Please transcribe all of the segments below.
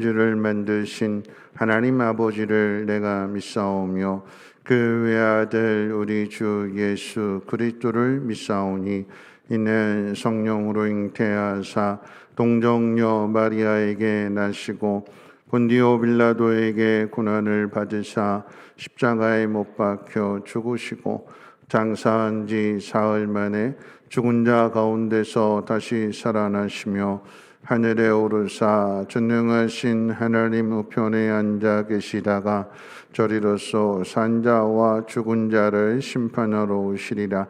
주를 만드신 하나님 아버지를 내가 믿사오며 그 외아들 우리 주 예수 그리스도를 믿사오니 이는 성령으로 잉태하사 동정녀 마리아에게 나시고 본디오 빌라도에게 고난을 받으사 십자가에 못 박혀 죽으시고 장사한 지 사흘 만에 죽은 자 가운데서 다시 살아나시며 하늘에 오르사 전능하신 하나님 우편에 앉아 계시다가 저리로서 산자와 죽은 자를 심판하러 오시리라.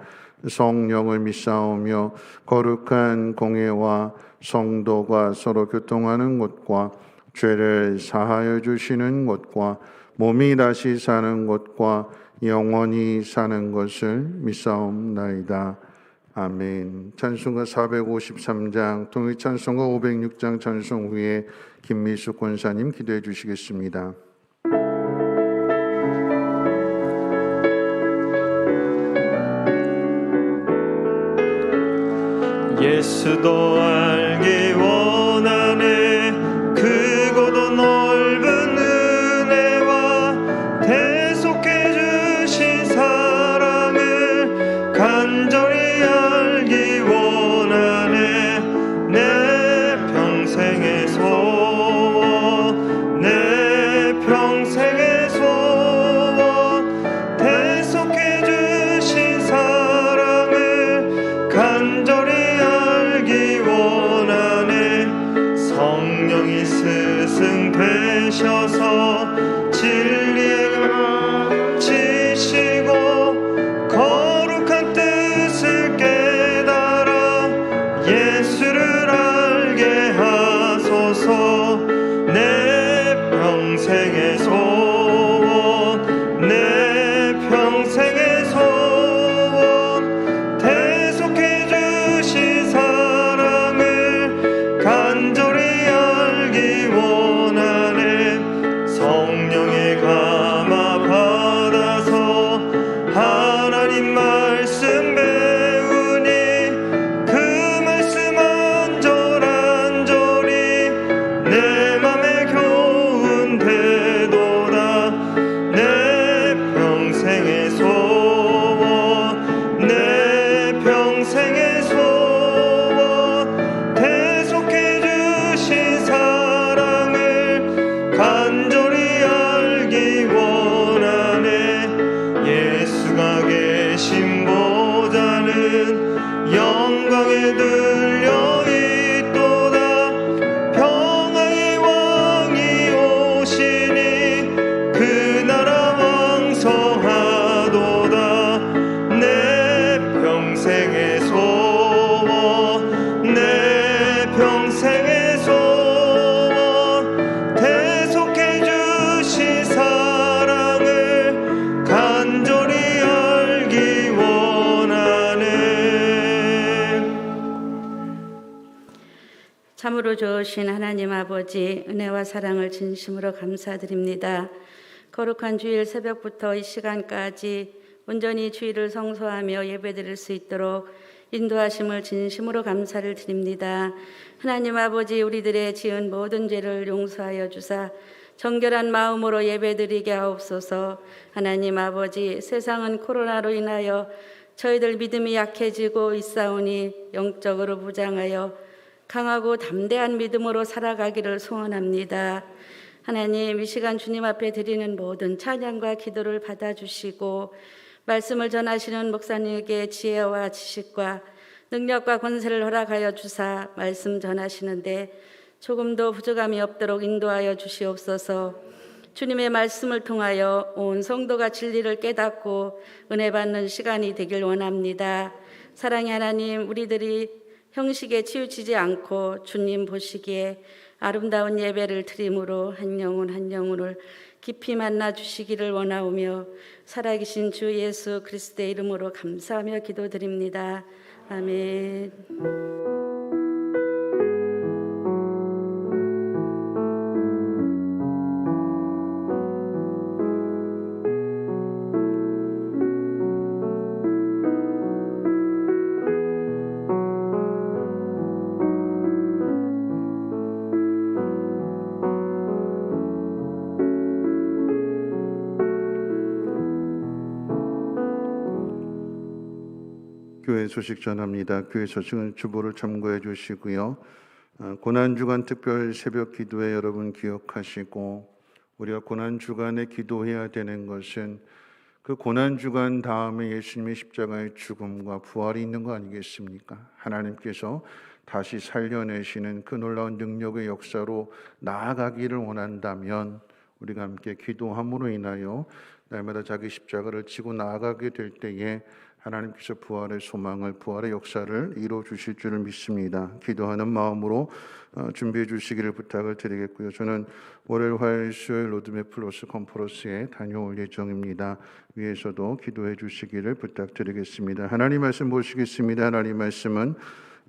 성령을 믿사오며 거룩한 공회와 성도가 서로 교통하는 것과 죄를 사하여 주시는 것과 몸이 다시 사는 것과 영원히 사는 것을 믿사옵나이다. 아멘. 찬송가 453장, 통일 찬송가 506장 찬송 후에 김미숙 권사님 기도해 주시겠습니다. 예수도 알기 원하네. 크고도 넓은 은혜와 대속해 주신 사랑을 간절히 알기 원하네. 내 평생의 소원, 내 평생의 소원, 대속해 주신 사랑을 간절히 성령이 스승 되셔서 진리에 가르치시고 거룩한 뜻을 깨달아 예수를 알게 하소서. 내 평생의 소원, 내 평생의 소원, 대속해 주신 사랑을 간절히 성령의 감화 받아서 하나님 말씀 배우니 그 말씀 안절안절히 내 맘에 교훈되도다. 내 평생의 소원, 내 평생의 소원, 대속해 주신 사랑을 간절히 알기 원하네. 예수가 계신 보좌는 영광에 들려 있도다. 평화의 왕이 오시니 그 나라 왕성하도다. 내 평생의 소원, 내 평생의 소원, 대속해 주신 사랑을 간절히 알기 원하네. 참으로 좋으신 하나님 아버지, 은혜와 사랑을 진심으로 감사드립니다. 거룩한 주일 새벽부터 이 시간까지 온전히 주일을 성소하며 예배드릴 수 있도록 인도하심을 진심으로 감사를 드립니다. 하나님 아버지, 우리들의 지은 모든 죄를 용서하여 주사 정결한 마음으로 예배드리게 하옵소서. 하나님 아버지, 세상은 코로나로 인하여 저희들 믿음이 약해지고 있사오니 영적으로 무장하여 강하고 담대한 믿음으로 살아가기를 소원합니다. 하나님, 이 시간 주님 앞에 드리는 모든 찬양과 기도를 받아주시고 말씀을 전하시는 목사님에게 지혜와 지식과 능력과 권세를 허락하여 주사 말씀 전하시는데 조금도 부족함이 없도록 인도하여 주시옵소서. 주님의 말씀을 통하여 온 성도가 진리를 깨닫고 은혜 받는 시간이 되길 원합니다. 사랑의 하나님, 우리들이 형식에 치우치지 않고 주님 보시기에 아름다운 예배를 드림으로 한 영혼 한 영혼을 깊이 만나 주시기를 원하오며 살아계신 주 예수 그리스도의 이름으로 감사하며 기도드립니다. 아멘. 교회 소식 전합니다. 교회 소식은 주보를 참고해 주시고요. 고난주간 특별 새벽 기도회 여러분 기억하시고, 우리가 고난주간에 기도해야 되는 것은 그 고난주간 다음에 예수님의 십자가의 죽음과 부활이 있는 거 아니겠습니까? 하나님께서 다시 살려내시는 그 놀라운 능력의 역사로 나아가기를 원한다면 우리가 함께 기도함으로 인하여 날마다 자기 십자가를 지고 나아가게 될 때에 하나님께서 부활의 소망을, 부활의 역사를 이루어 주실 줄을 믿습니다. 기도하는 마음으로 준비해 주시기를 부탁을 드리겠고요. 저는 월요일, 화요일, 수요일 로드맵 플러스 컨퍼런스에 다녀올 예정입니다. 위에서도 기도해 주시기를 부탁드리겠습니다. 하나님 말씀 보시겠습니다. 하나님 말씀은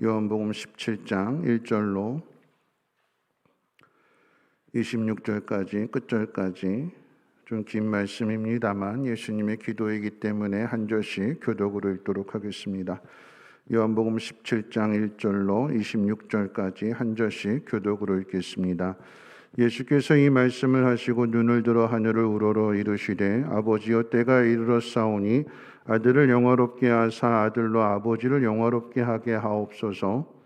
요한복음 17장 1절로 26절까지 끝절까지 좀 긴 말씀입니다만 예수님의 기도이기 때문에 한 절씩 교독으로 읽도록 하겠습니다. 요한복음 17장 1절로 26절까지 한 절씩 교독으로 읽겠습니다. 예수께서 이 말씀을 하시고 눈을 들어 하늘을 우러러 이르시되 아버지여 때가 이르렀사오니 아들을 영화롭게 하사 아들로 아버지를 영화롭게 하게 하옵소서.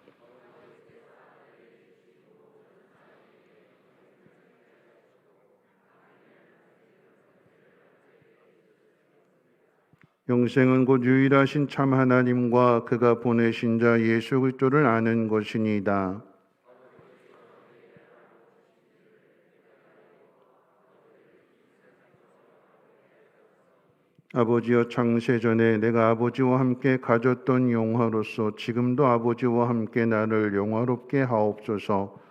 영생은 곧 유일하신 참 하나님과 그가 보내신 자 예수 그리스도를 아는 것이니이다. 아버지여 창세전에 내가 아버지와 함께 가졌던 영화로서 지금도 아버지와 함께 나를 영화롭게 하옵소서.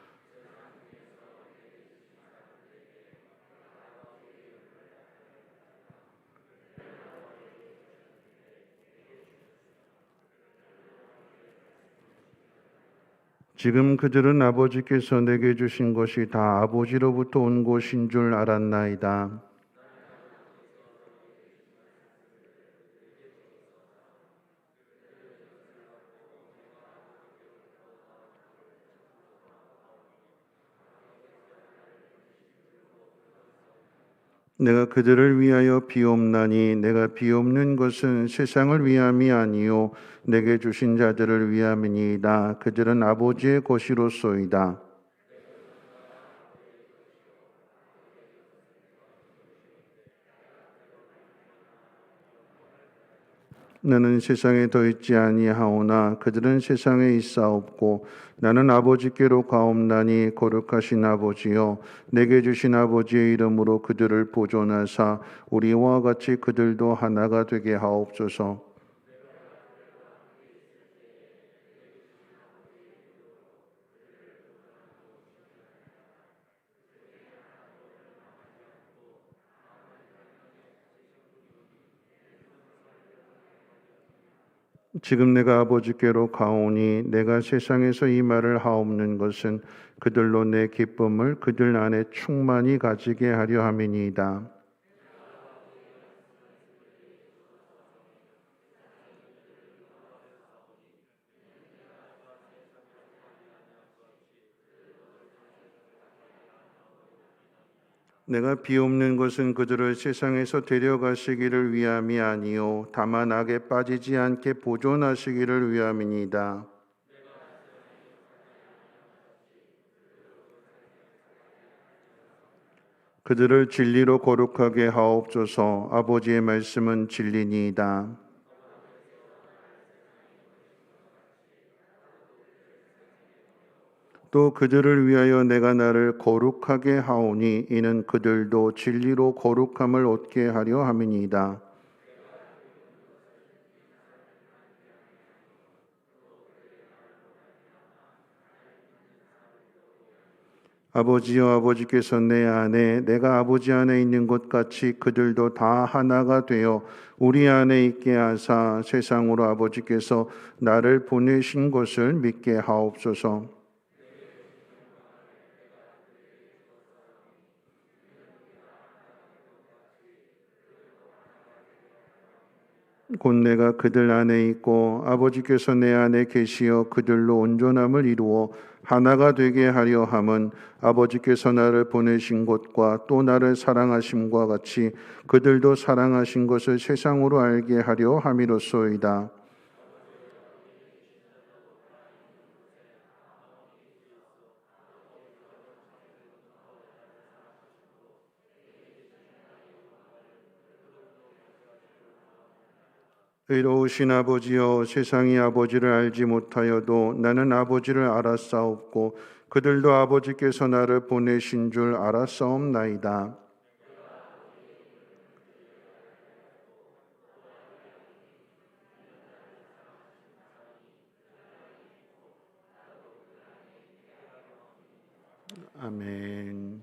지금 그들은 아버지께서 내게 주신 것이 다 아버지로부터 온 것인 줄 알았나이다. 내가 그들을 위하여 비옵나니 내가 비옵는 것은 세상을 위함이 아니요 내게 주신 자들을 위함이니이다. 그들은 아버지의 것이로소이다. 나는 세상에 더 있지 아니하오나 그들은 세상에 있사옵고 나는 아버지께로 가옵나니 거룩하신 아버지여 내게 주신 아버지의 이름으로 그들을 보존하사 우리와 같이 그들도 하나가 되게 하옵소서. 지금 내가 아버지께로 가오니 내가 세상에서 이 말을 하옵는 것은 그들로 내 기쁨을 그들 안에 충만히 가지게 하려 함이니이다. 내가 비옵는 것은 그들을 세상에서 데려가시기를 위함이 아니요 다만 악에 빠지지 않게 보존하시기를 위함이니이다. 그들을 진리로 거룩하게 하옵소서. 아버지의 말씀은 진리니이다. 또 그들을 위하여 내가 나를 거룩하게 하오니 이는 그들도 진리로 거룩함을 얻게 하려 함이니이다. 아버지여 아버지께서 내 안에 내가 아버지 안에 있는 것 같이 그들도 다 하나가 되어 우리 안에 있게 하사 세상으로 아버지께서 나를 보내신 것을 믿게 하옵소서. 곧 내가 그들 안에 있고 아버지께서 내 안에 계시어 그들로 온전함을 이루어 하나가 되게 하려 함은 아버지께서 나를 보내신 것과 또 나를 사랑하심과 같이 그들도 사랑하신 것을 세상으로 알게 하려 함이로소이다. 의로우신 아버지여, 세상이 아버지를 알지 못하여도 나는 아버지를 알았사옵고 그들도 아버지께서 나를 보내신 줄 알았사옵나이다. 아멘.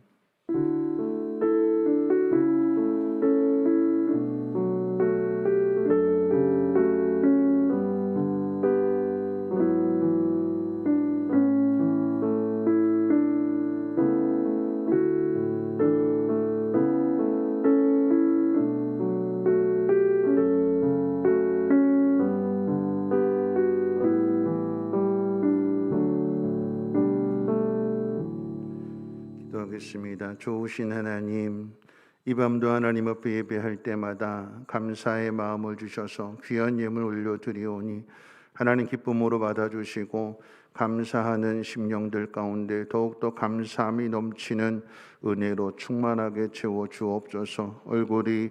기도하겠습니다. 좋으신 하나님, 이 밤도 하나님 앞에 예배할 때마다 감사의 마음을 주셔서 귀한 예물 올려드리오니 하나님 기쁨으로 받아주시고 감사하는 심령들 가운데 더욱더 감사함이 넘치는 은혜로 충만하게 채워 주옵소서. 얼굴이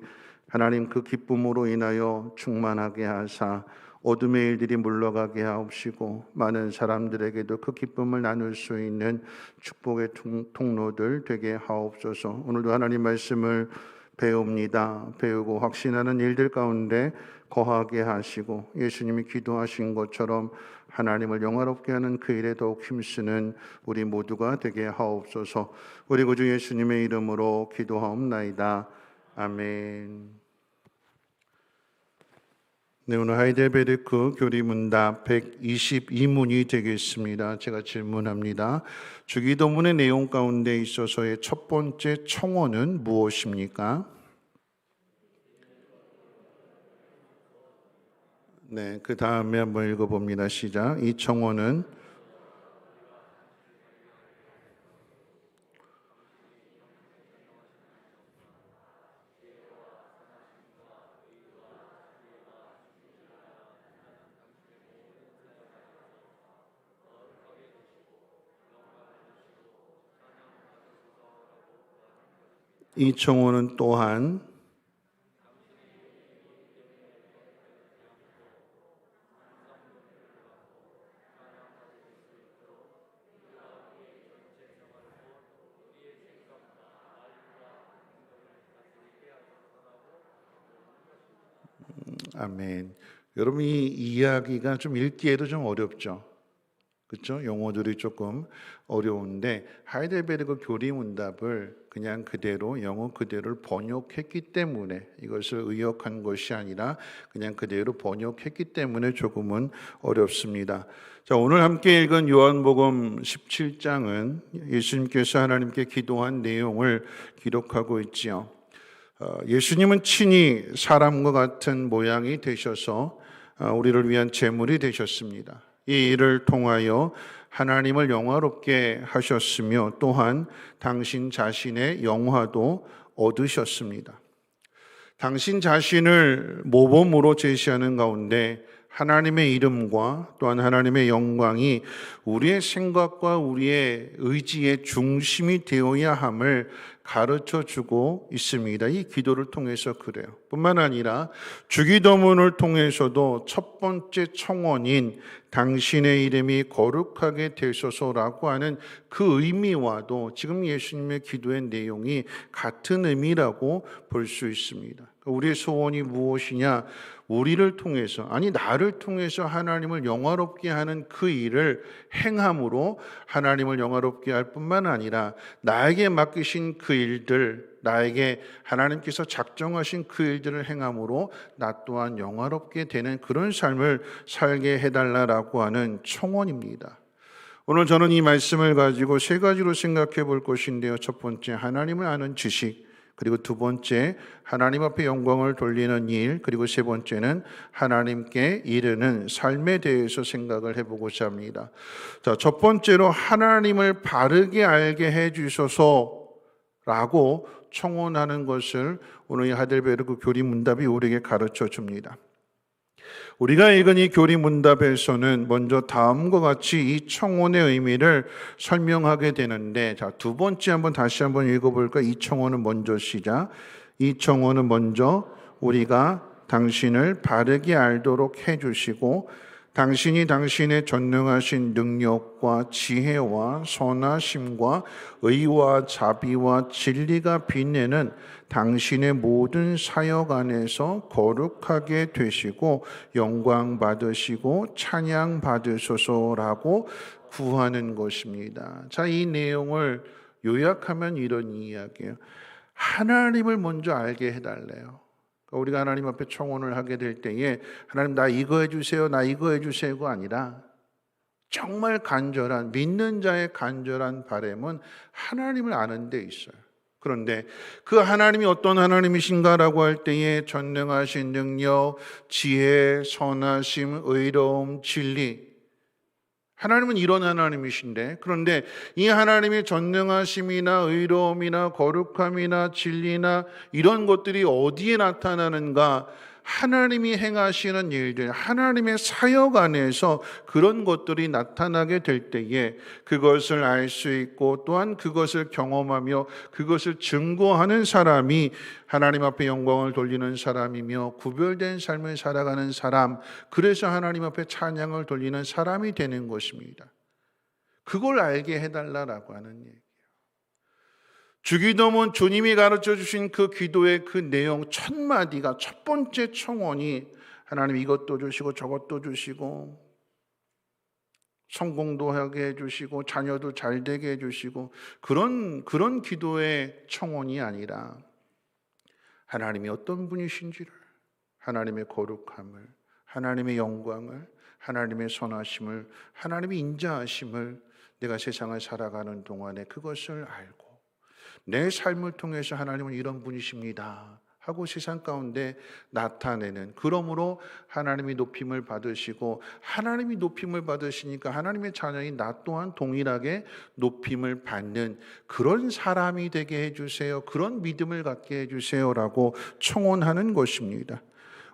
하나님 그 기쁨으로 인하여 충만하게 하사 어둠의 일들이 물러가게 하옵시고 많은 사람들에게도 그 기쁨을 나눌 수 있는 축복의 통로들 되게 하옵소서. 오늘도 하나님 말씀을 배웁니다. 배우고 확신하는 일들 가운데 거하게 하시고 예수님이 기도하신 것처럼 하나님을 영화롭게 하는 그 일에 더욱 힘쓰는 우리 모두가 되게 하옵소서. 우리 구주 예수님의 이름으로 기도하옵나이다. 아멘. 네, 오늘 하이델베르크 교리문답 122문이 되겠습니다. 제가 질문합니다. 주기도문의 내용 가운데 있어서의 첫 번째 청원은 무엇입니까? 네, 그 다음에 한번 읽어봅니다. 시작. 이 청원은 이 청원은 또한 아멘. 여러분 이 이야기가 좀 읽기에도 좀 어렵죠. 그렇죠? 용어들이 조금 어려운데 하이델베르크 교리문답을 그냥 그대로 영어 그대로를 번역했기 때문에 이것을 의역한 것이 아니라 그냥 그대로 번역했기 때문에 조금은 어렵습니다. 자, 오늘 함께 읽은 요한복음 17장은 예수님께서 하나님께 기도한 내용을 기록하고 있지요. 예수님은 친히 사람과 같은 모양이 되셔서 우리를 위한 제물이 되셨습니다. 이 일을 통하여 하나님을 영화롭게 하셨으며 또한 당신 자신의 영화도 얻으셨습니다. 당신 자신을 모범으로 제시하는 가운데 하나님의 이름과 또한 하나님의 영광이 우리의 생각과 우리의 의지의 중심이 되어야 함을 가르쳐 주고 있습니다. 이 기도를 통해서 그래요. 뿐만 아니라 주기도문을 통해서도 첫 번째 청원인 당신의 이름이 거룩하게 되소서라고 하는 그 의미와도 지금 예수님의 기도의 내용이 같은 의미라고 볼 수 있습니다. 우리의 소원이 무엇이냐? 우리를 통해서, 아니 나를 통해서 하나님을 영화롭게 하는 그 일을 행함으로 하나님을 영화롭게 할 뿐만 아니라 나에게 맡기신 그 일들, 나에게 하나님께서 작정하신 그 일들을 행함으로 나 또한 영화롭게 되는 그런 삶을 살게 해달라고 하는 청원입니다. 오늘 저는 이 말씀을 가지고 세 가지로 생각해 볼 것인데요. 첫 번째, 하나님을 아는 지식. 그리고 두 번째, 하나님 앞에 영광을 돌리는 일. 그리고 세 번째는 하나님께 이르는 삶에 대해서 생각을 해보고자 합니다. 자, 첫 번째로 하나님을 바르게 알게 해주소서라고 청원하는 것을 오늘 이 하이델베르크 교리문답이 우리에게 가르쳐 줍니다. 우리가 읽은 이 교리문답에서는 먼저 다음과 같이 이 청원의 의미를 설명하게 되는데, 자, 두 번째 다시 한번 읽어볼까? 이 청원은 먼저 시작. 이 청원은 먼저 우리가 당신을 바르게 알도록 해주시고 당신이 당신의 전능하신 능력과 지혜와 선하심과 의와 자비와 진리가 빛내는 당신의 모든 사역 안에서 거룩하게 되시고 영광 받으시고 찬양 받으소서라고 구하는 것입니다. 자, 이 내용을 요약하면 이런 이야기예요. 하나님을 먼저 알게 해달래요. 우리가 하나님 앞에 청혼을 하게 될 때에 하나님 나 이거 해주세요, 나 이거 해주세요가 아니라 정말 간절한 믿는 자의 간절한 바람은 하나님을 아는 데 있어요. 그런데 그 하나님이 어떤 하나님이신가라고 할 때에 전능하신 능력, 지혜, 선하심, 의로움, 진리, 하나님은 이런 하나님이신데, 그런데 이 하나님의 전능하심이나 의로움이나 거룩함이나 진리나 이런 것들이 어디에 나타나는가? 하나님이 행하시는 일들, 하나님의 사역 안에서 그런 것들이 나타나게 될 때에 그것을 알 수 있고 또한 그것을 경험하며 그것을 증거하는 사람이 하나님 앞에 영광을 돌리는 사람이며 구별된 삶을 살아가는 사람, 그래서 하나님 앞에 찬양을 돌리는 사람이 되는 것입니다. 그걸 알게 해달라고 하는 얘기예요. 주기도문 주님이 가르쳐 주신 그 기도의 그 내용 첫 마디가, 첫 번째 청원이 하나님 이것도 주시고 저것도 주시고 성공도 하게 해주시고 자녀도 잘 되게 해주시고 그런 기도의 청원이 아니라 하나님이 어떤 분이신지를, 하나님의 거룩함을, 하나님의 영광을, 하나님의 선하심을, 하나님의 인자하심을 내가 세상을 살아가는 동안에 그것을 알고 내 삶을 통해서 하나님은 이런 분이십니다 하고 세상 가운데 나타내는, 그러므로 하나님이 높임을 받으시고 하나님이 높임을 받으시니까 하나님의 자녀인 나 또한 동일하게 높임을 받는 그런 사람이 되게 해주세요, 그런 믿음을 갖게 해주세요라고 청원하는 것입니다.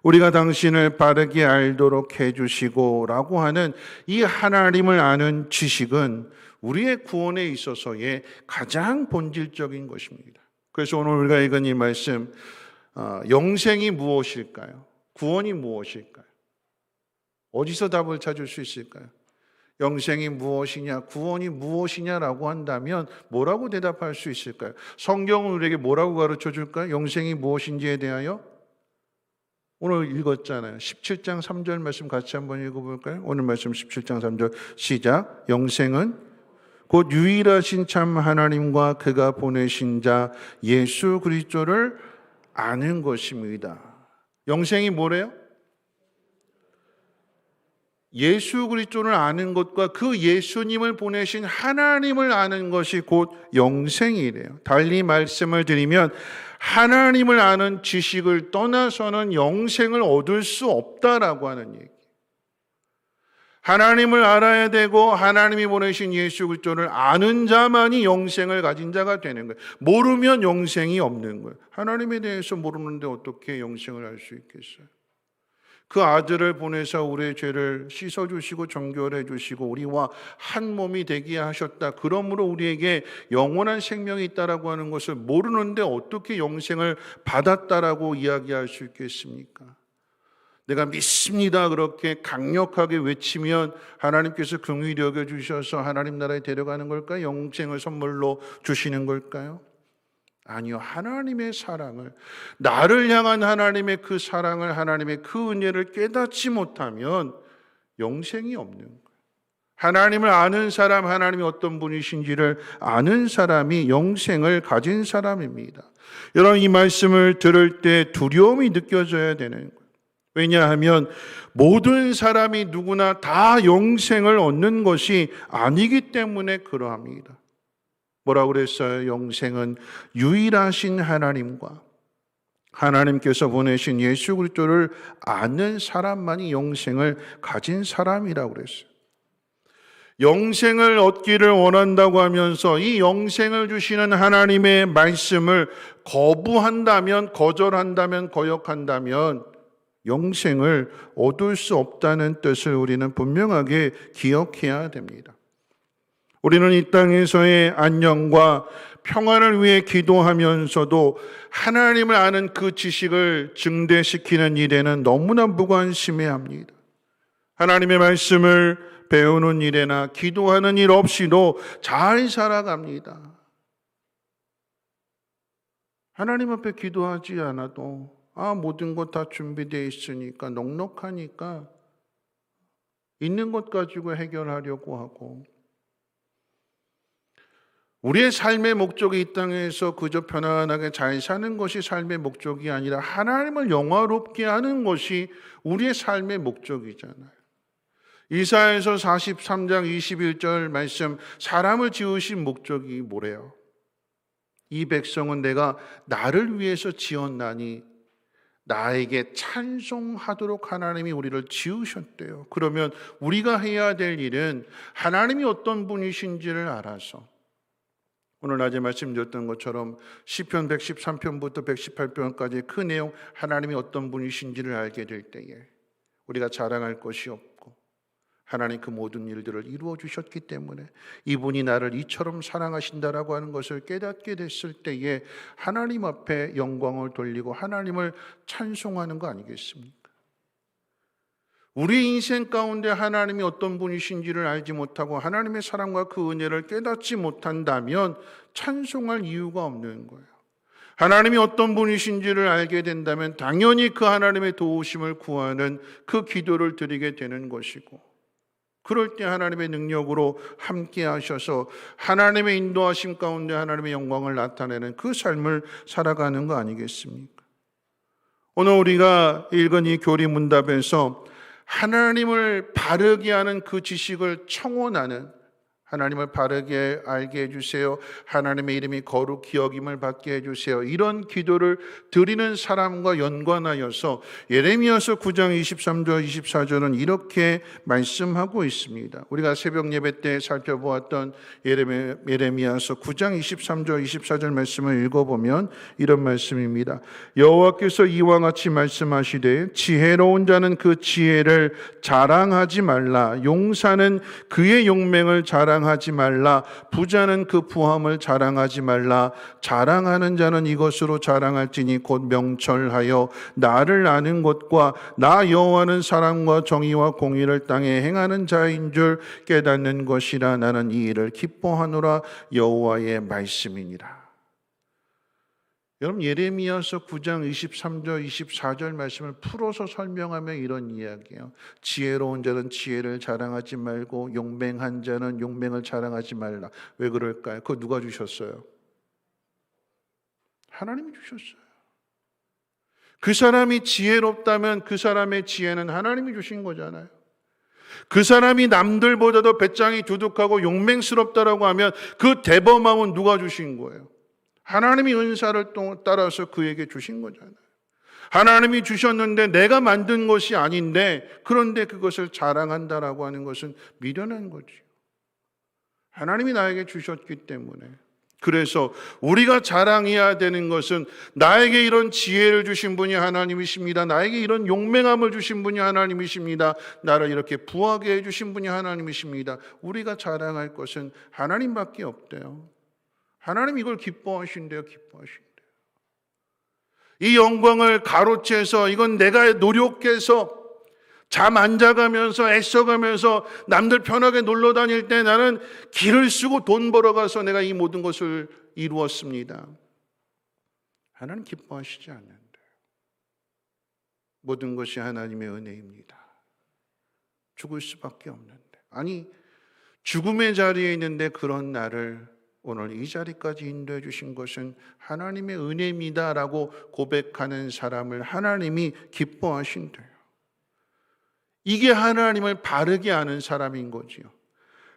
우리가 당신을 바르게 알도록 해주시고 라고 하는 이 하나님을 아는 지식은 우리의 구원에 있어서의 가장 본질적인 것입니다. 그래서 오늘 우리가 읽은 이 말씀, 영생이 무엇일까요? 구원이 무엇일까요? 어디서 답을 찾을 수 있을까요? 영생이 무엇이냐, 구원이 무엇이냐라고 한다면 뭐라고 대답할 수 있을까요? 성경은 우리에게 뭐라고 가르쳐 줄까요? 영생이 무엇인지에 대하여? 오늘 읽었잖아요. 17장 3절 말씀 같이 한번 읽어볼까요? 오늘 말씀 17장 3절 시작. 영생은 곧 유일하신 참 하나님과 그가 보내신 자 예수 그리스도를 아는 것입니다. 영생이 뭐래요? 예수 그리스도를 아는 것과 그 예수님을 보내신 하나님을 아는 것이 곧 영생이래요. 달리 말씀을 드리면 하나님을 아는 지식을 떠나서는 영생을 얻을 수 없다라고 하는 얘기. 하나님을 알아야 되고 하나님이 보내신 예수 그리스도를 아는 자만이 영생을 가진 자가 되는 거예요. 모르면 영생이 없는 거예요. 하나님에 대해서 모르는데 어떻게 영생을 알 수 있겠어요? 그 아들을 보내서 우리의 죄를 씻어주시고 정결해 주시고 우리와 한 몸이 되게 하셨다. 그러므로 우리에게 영원한 생명이 있다라고 하는 것을 모르는데 어떻게 영생을 받았다라고 이야기할 수 있겠습니까? 내가 믿습니다 그렇게 강력하게 외치면 하나님께서 긍휼히 여겨주셔서 하나님 나라에 데려가는 걸까요? 영생을 선물로 주시는 걸까요? 아니요. 하나님의 사랑을, 나를 향한 하나님의 그 사랑을, 하나님의 그 은혜를 깨닫지 못하면 영생이 없는 거예요. 하나님을 아는 사람, 하나님이 어떤 분이신지를 아는 사람이 영생을 가진 사람입니다. 여러분, 이 말씀을 들을 때 두려움이 느껴져야 되는 거예요. 왜냐하면 모든 사람이 누구나 다 영생을 얻는 것이 아니기 때문에 그러합니다. 뭐라고 그랬어요? 영생은 유일하신 하나님과 하나님께서 보내신 예수 그리스도를 아는 사람만이 영생을 가진 사람이라고 그랬어요. 영생을 얻기를 원한다고 하면서 이 영생을 주시는 하나님의 말씀을 거부한다면, 거절한다면, 거역한다면 영생을 얻을 수 없다는 뜻을 우리는 분명하게 기억해야 됩니다. 우리는 이 땅에서의 안녕과 평안을 위해 기도하면서도 하나님을 아는 그 지식을 증대시키는 일에는 너무나 무관심해야 합니다. 하나님의 말씀을 배우는 일에나 기도하는 일 없이도 잘 살아갑니다. 하나님 앞에 기도하지 않아도 모든 것 다 준비되어 있으니까, 넉넉하니까 있는 것 가지고 해결하려고 하고, 우리의 삶의 목적이 이 땅에서 그저 편안하게 잘 사는 것이 삶의 목적이 아니라 하나님을 영화롭게 하는 것이 우리의 삶의 목적이잖아요. 이사야서 43장 21절 말씀, 사람을 지으신 목적이 뭐래요? 이 백성은 내가 나를 위해서 지었나니 나에게 찬송하도록 하나님이 우리를 지으셨대요. 그러면 우리가 해야 될 일은 하나님이 어떤 분이신지를 알아서, 오늘 낮에 말씀드렸던 것처럼 시편 113편부터 118편까지 그 내용, 하나님이 어떤 분이신지를 알게 될 때에 우리가 자랑할 것이 없고, 하나님 그 모든 일들을 이루어 주셨기 때문에 이분이 나를 이처럼 사랑하신다라고 하는 것을 깨닫게 됐을 때에 하나님 앞에 영광을 돌리고 하나님을 찬송하는 거 아니겠습니까? 우리 인생 가운데 하나님이 어떤 분이신지를 알지 못하고 하나님의 사랑과 그 은혜를 깨닫지 못한다면 찬송할 이유가 없는 거예요. 하나님이 어떤 분이신지를 알게 된다면 당연히 그 하나님의 도우심을 구하는 그 기도를 드리게 되는 것이고, 그럴 때 하나님의 능력으로 함께 하셔서 하나님의 인도하심 가운데 하나님의 영광을 나타내는 그 삶을 살아가는 거 아니겠습니까? 오늘 우리가 읽은 이 교리 문답에서 하나님을 바르게 하는 그 지식을 청원하는, 하나님을 바르게 알게 해주세요, 하나님의 이름이 거룩히 여김을 받게 해주세요, 이런 기도를 드리는 사람과 연관하여서 예레미야서 9장 23절 24절은 이렇게 말씀하고 있습니다. 우리가 새벽 예배 때 살펴보았던 예레미야서 9장 23절 24절 말씀을 읽어보면 이런 말씀입니다. 여호와께서 이와 같이 말씀하시되 지혜로운 자는 그 지혜를 자랑하지 말라, 용사는 그의 용맹을 자랑하지 말라, 부자는 그 부함을 자랑하지 말라. 자랑하는 자는 이것으로 자랑할지니 곧 명철하여 나를 아는 것과 나 여호와는 사랑과 정의와 공의를 땅에 행하는 자인 줄 깨닫는 것이라. 나는 이 일을 기뻐하노라. 여호와의 말씀이니라. 여러분, 예레미야서 9장 23절 24절 말씀을 풀어서 설명하면 이런 이야기예요. 지혜로운 자는 지혜를 자랑하지 말고 용맹한 자는 용맹을 자랑하지 말라. 왜 그럴까요? 그거 누가 주셨어요? 하나님이 주셨어요. 그 사람이 지혜롭다면 그 사람의 지혜는 하나님이 주신 거잖아요. 그 사람이 남들보다도 배짱이 두둑하고 용맹스럽다라고 하면 그 대범함은 누가 주신 거예요? 하나님이 은사를 따라서 그에게 주신 거잖아요. 하나님이 주셨는데 내가 만든 것이 아닌데, 그런데 그것을 자랑한다라고 하는 것은 미련한 거죠. 하나님이 나에게 주셨기 때문에. 그래서 우리가 자랑해야 되는 것은 나에게 이런 지혜를 주신 분이 하나님이십니다. 나에게 이런 용맹함을 주신 분이 하나님이십니다. 나를 이렇게 부하게 해주신 분이 하나님이십니다. 우리가 자랑할 것은 하나님밖에 없대요. 하나님 이걸 기뻐하신대요. 기뻐하신대요. 이 영광을 가로채서 이건 내가 노력해서 잠 안 자가면서 애써가면서 남들 편하게 놀러 다닐 때 나는 길을 쓰고 돈 벌어가서 내가 이 모든 것을 이루었습니다. 하나님 기뻐하시지 않는데. 모든 것이 하나님의 은혜입니다. 죽을 수밖에 없는데, 아니 죽음의 자리에 있는데 그런 나를 오늘 이 자리까지 인도해 주신 것은 하나님의 은혜입니다라고 고백하는 사람을 하나님이 기뻐하신대요. 이게 하나님을 바르게 아는 사람인 거지요.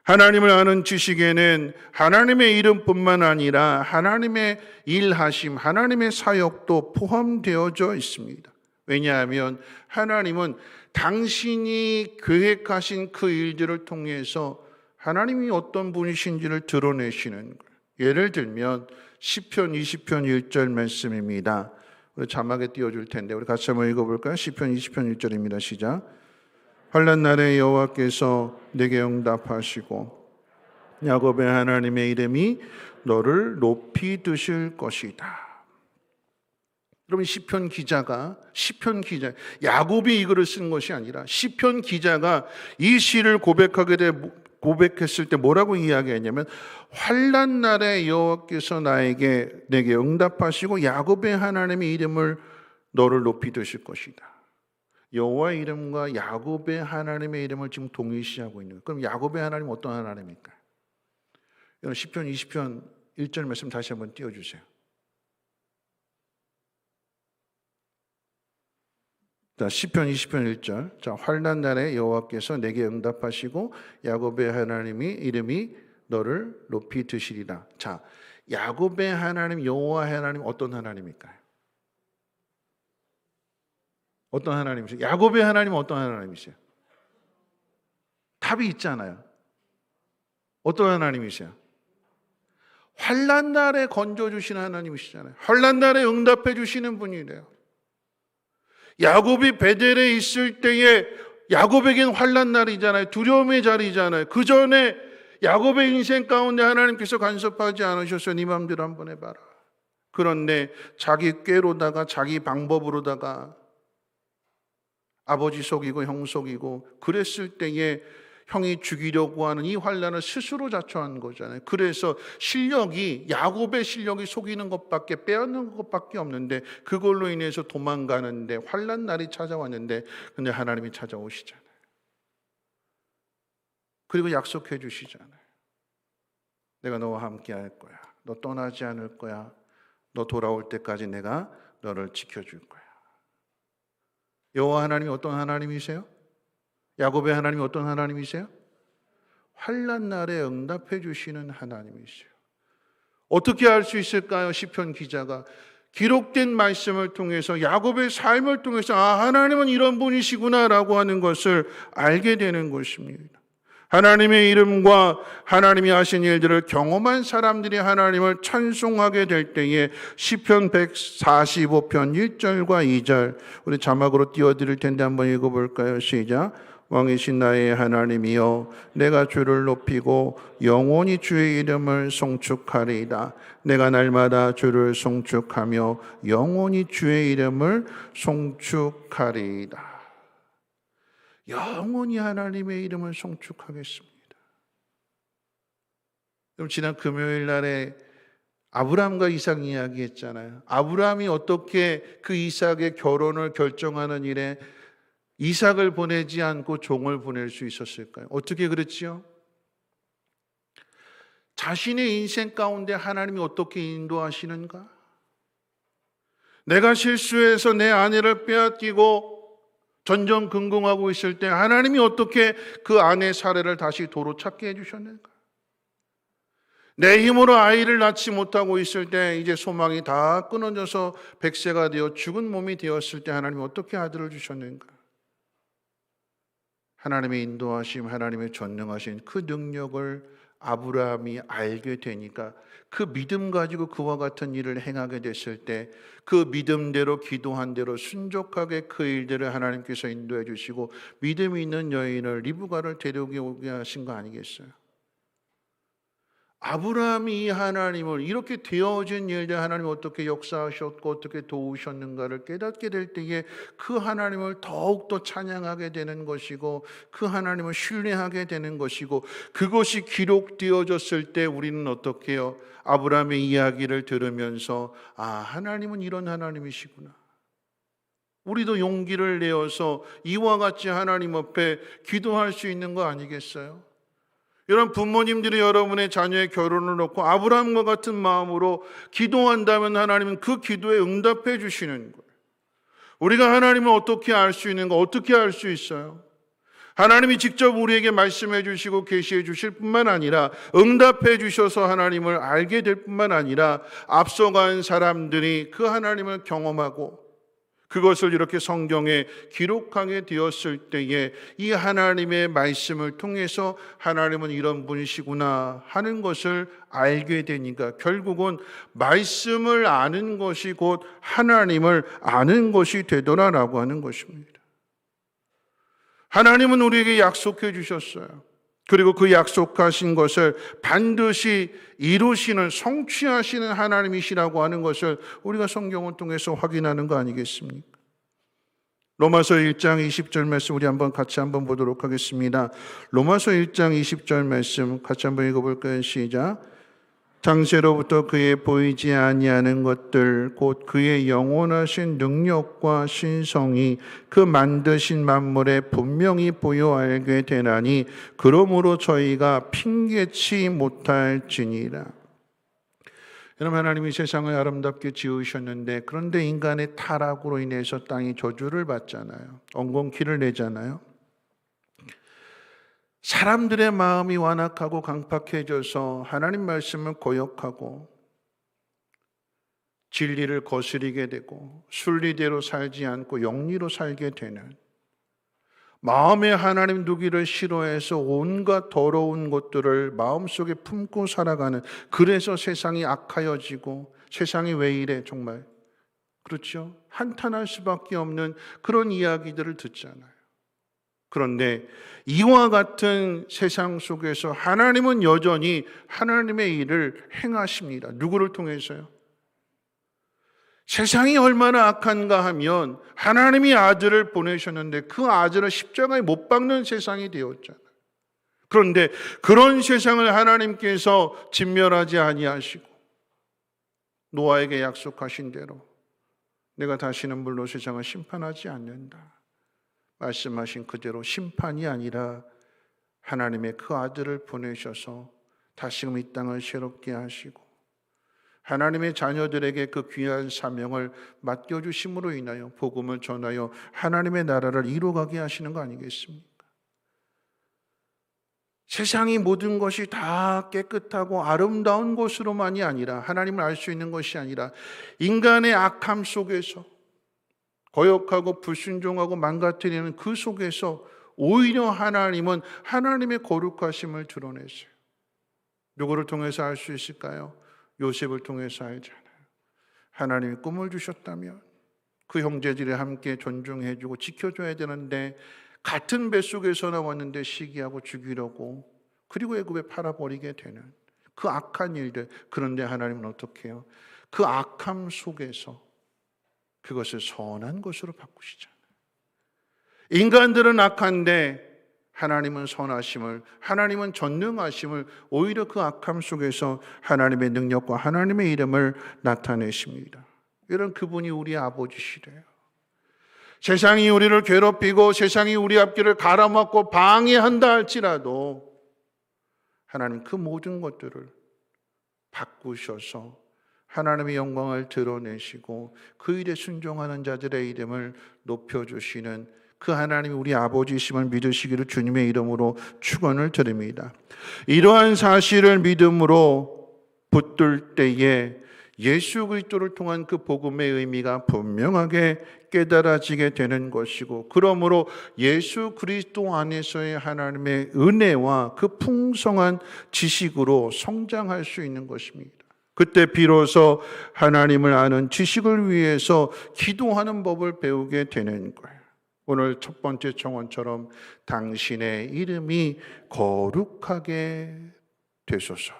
하나님을 아는 지식에는 하나님의 이름뿐만 아니라 하나님의 일하심, 하나님의 사역도 포함되어져 있습니다. 왜냐하면 하나님은 당신이 계획하신 그 일들을 통해서 하나님이 어떤 분이신지를 드러내시는 거예요. 예를 들면 시편 20편 1절 말씀입니다. 우리 자막에 띄워줄 텐데 우리 같이 한번 읽어볼까요? 시편 20편 1절입니다. 시작. 환난 날에 여호와께서 내게 응답하시고 야곱의 하나님의 이름이 너를 높이 드실 것이다. 여러분, 시편 기자 야곱이 이 글을 쓴 것이 아니라 시편 기자가 이 시를 고백했을 때 뭐라고 이야기했냐면, 환난 날에 여호와께서 내게 응답하시고 야곱의 하나님의 이름을 너를 높이 드실 것이다. 여호와의 이름과 야곱의 하나님의 이름을 지금 동일시하고 있는 거예요. 그럼 야곱의 하나님은 어떤 하나님입니까? 시편 20편 1절 말씀 다시 한번 띄워주세요. 자, 시편 20편 1절. 자, 환난 날에 여호와께서 내게 응답하시고 야곱의 하나님의 이름이 너를 높이 드시리라. 자, 야곱의 하나님, 여호와의 하나님 어떤 하나님일까요? 어떤 하나님이세요? 야곱의 하나님은 어떤 하나님이세요? 답이 있잖아요. 어떤 하나님이세요? 환난 날에 건져 주시는 하나님이시잖아요. 환난 날에 응답해 주시는 분이래요. 야곱이 베델에 있을 때에 야곱에겐 환난 날이잖아요. 두려움의 자리잖아요. 그 전에 야곱의 인생 가운데 하나님께서 간섭하지 않으셔서 네 맘대로 한번 해봐라. 그런데 자기 꾀로다가 자기 방법으로다가 아버지 속이고 형 속이고 그랬을 때에 형이 죽이려고 하는 이 환난을 스스로 자초한 거잖아요. 그래서 야곱의 실력이 속이는 것밖에 빼앗는 것밖에 없는데, 그걸로 인해서 도망가는데 환난 날이 찾아왔는데, 근데 하나님이 찾아오시잖아요. 그리고 약속해 주시잖아요. 내가 너와 함께 할 거야. 너 떠나지 않을 거야. 너 돌아올 때까지 내가 너를 지켜줄 거야. 여호와 하나님이 어떤 하나님이세요? 야곱의 하나님이 어떤 하나님이세요? 환난 날에 응답해 주시는 하나님이세요. 어떻게 알 수 있을까요? 시편 기자가 기록된 말씀을 통해서, 야곱의 삶을 통해서 하나님은 이런 분이시구나라고 하는 것을 알게 되는 것입니다. 하나님의 이름과 하나님이 하신 일들을 경험한 사람들이 하나님을 찬송하게 될 때에 시편 145편 1절과 2절 우리 자막으로 띄워드릴 텐데 한번 읽어볼까요? 시작. 왕이신 나의 하나님이여, 내가 주를 높이고 영원히 주의 이름을 송축하리이다. 내가 날마다 주를 송축하며 영원히 주의 이름을 송축하리이다. 영원히 하나님의 이름을 송축하겠습니다. 그럼 지난 금요일 날에 아브라함과 이삭 이야기했잖아요. 아브라함이 어떻게 그 이삭의 결혼을 결정하는 일에 이삭을 보내지 않고 종을 보낼 수 있었을까요? 어떻게 그랬지요? 자신의 인생 가운데 하나님이 어떻게 인도하시는가? 내가 실수해서 내 아내를 빼앗기고 전전긍긍하고 있을 때 하나님이 어떻게 그 아내의 사례를 다시 도로 찾게 해주셨는가? 내 힘으로 아이를 낳지 못하고 있을 때 이제 소망이 다 끊어져서 100세가 되어 죽은 몸이 되었을 때 하나님이 어떻게 아들을 주셨는가? 하나님의 인도하심, 하나님의 전능하신 그 능력을 아브라함이 알게 되니까 그 믿음 가지고 그와 같은 일을 행하게 됐을 때 그 믿음대로 기도한 대로 순종하게 그 일들을 하나님께서 인도해 주시고 믿음이 있는 여인을 리브가를 데려오게 하신 거 아니겠어요? 아브라함이 이 하나님을 이렇게 되어진 일들 하나님이 어떻게 역사하셨고 어떻게 도우셨는가를 깨닫게 될 때에 그 하나님을 더욱더 찬양하게 되는 것이고 그 하나님을 신뢰하게 되는 것이고, 그것이 기록되어졌을 때 우리는 어떻게 해요? 아브라함의 이야기를 들으면서 하나님은 이런 하나님이시구나. 우리도 용기를 내어서 이와 같이 하나님 앞에 기도할 수 있는 거 아니겠어요? 여러분, 부모님들이 여러분의 자녀의 결혼을 놓고 아브라함과 같은 마음으로 기도한다면 하나님은 그 기도에 응답해 주시는 거예요. 우리가 하나님을 어떻게 알 수 있는가? 어떻게 알 수 있어요? 하나님이 직접 우리에게 말씀해 주시고 계시해 주실 뿐만 아니라 응답해 주셔서 하나님을 알게 될 뿐만 아니라 앞서간 사람들이 그 하나님을 경험하고 그것을 이렇게 성경에 기록하게 되었을 때에 이 하나님의 말씀을 통해서 하나님은 이런 분이시구나 하는 것을 알게 되니까 결국은 말씀을 아는 것이 곧 하나님을 아는 것이 되더라라고 하는 것입니다. 하나님은 우리에게 약속해 주셨어요. 그리고 그 약속하신 것을 반드시 이루시는, 성취하시는 하나님이시라고 하는 것을 우리가 성경을 통해서 확인하는 거 아니겠습니까? 로마서 1장 20절 말씀 우리 같이 한번 보도록 하겠습니다. 로마서 1장 20절 말씀 같이 한번 읽어볼까요? 시작. 창세로부터 그의 보이지 아니하는 것들 곧 그의 영원하신 능력과 신성이 그 만드신 만물에 분명히 보여 알게 되나니 그러므로 저희가 핑계치 못할지니라. 여러분, 하나님이 세상을 아름답게 지으셨는데 그런데 인간의 타락으로 인해서 땅이 저주를 받잖아요. 엉겅퀴를 내잖아요. 사람들의 마음이 완악하고 강팍해져서 하나님 말씀을 거역하고 진리를 거스리게 되고 순리대로 살지 않고 영리로 살게 되는, 마음에 하나님 두기를 싫어해서 온갖 더러운 것들을 마음속에 품고 살아가는, 그래서 세상이 악하여지고 세상이 왜 이래 정말, 그렇죠? 한탄할 수밖에 없는 그런 이야기들을 듣잖아요. 그런데 이와 같은 세상 속에서 하나님은 여전히 하나님의 일을 행하십니다. 누구를 통해서요? 세상이 얼마나 악한가 하면 하나님이 아들을 보내셨는데 그 아들을 십자가에 못 박는 세상이 되었잖아요. 그런데 그런 세상을 하나님께서 진멸하지 아니하시고 노아에게 약속하신 대로 내가 다시는 물로 세상을 심판하지 않는다 말씀하신 그대로 심판이 아니라 하나님의 그 아들을 보내셔서 다시금 이 땅을 새롭게 하시고 하나님의 자녀들에게 그 귀한 사명을 맡겨주심으로 인하여 복음을 전하여 하나님의 나라를 이루어가게 하시는 거 아니겠습니까? 세상이 모든 것이 다 깨끗하고 아름다운 것으로만이 아니라, 하나님을 알 수 있는 것이 아니라 인간의 악함 속에서 거역하고 불순종하고 망가뜨리는 그 속에서 오히려 하나님은 하나님의 거룩하심을 드러내세요. 누구를 통해서 알 수 있을까요? 요셉을 통해서 알잖아요. 하나님이 꿈을 주셨다면 그 형제들이 함께 존중해주고 지켜줘야 되는데 같은 뱃속에서 나왔는데 시기하고 죽이려고, 그리고 애굽에 팔아버리게 되는 그 악한 일들. 그런데 하나님은 어떻게 해요? 그 악함 속에서 그것을 선한 것으로 바꾸시잖아요. 인간들은 악한데 하나님은 선하심을, 하나님은 전능하심을, 오히려 그 악함 속에서 하나님의 능력과 하나님의 이름을 나타내십니다. 이런 그분이 우리 아버지시래요. 세상이 우리를 괴롭히고 세상이 우리 앞길을 가로막고 방해한다 할지라도 하나님 그 모든 것들을 바꾸셔서 하나님의 영광을 드러내시고 그 일에 순종하는 자들의 이름을 높여주시는 그 하나님이 우리 아버지이심을 믿으시기를 주님의 이름으로 축원을 드립니다. 이러한 사실을 믿음으로 붙들 때에 예수 그리스도를 통한 그 복음의 의미가 분명하게 깨달아지게 되는 것이고, 그러므로 예수 그리스도 안에서의 하나님의 은혜와 그 풍성한 지식으로 성장할 수 있는 것입니다. 그때 비로소 하나님을 아는 지식을 위해서 기도하는 법을 배우게 되는 거예요. 오늘 첫 번째 청원처럼 당신의 이름이 거룩하게 되소서.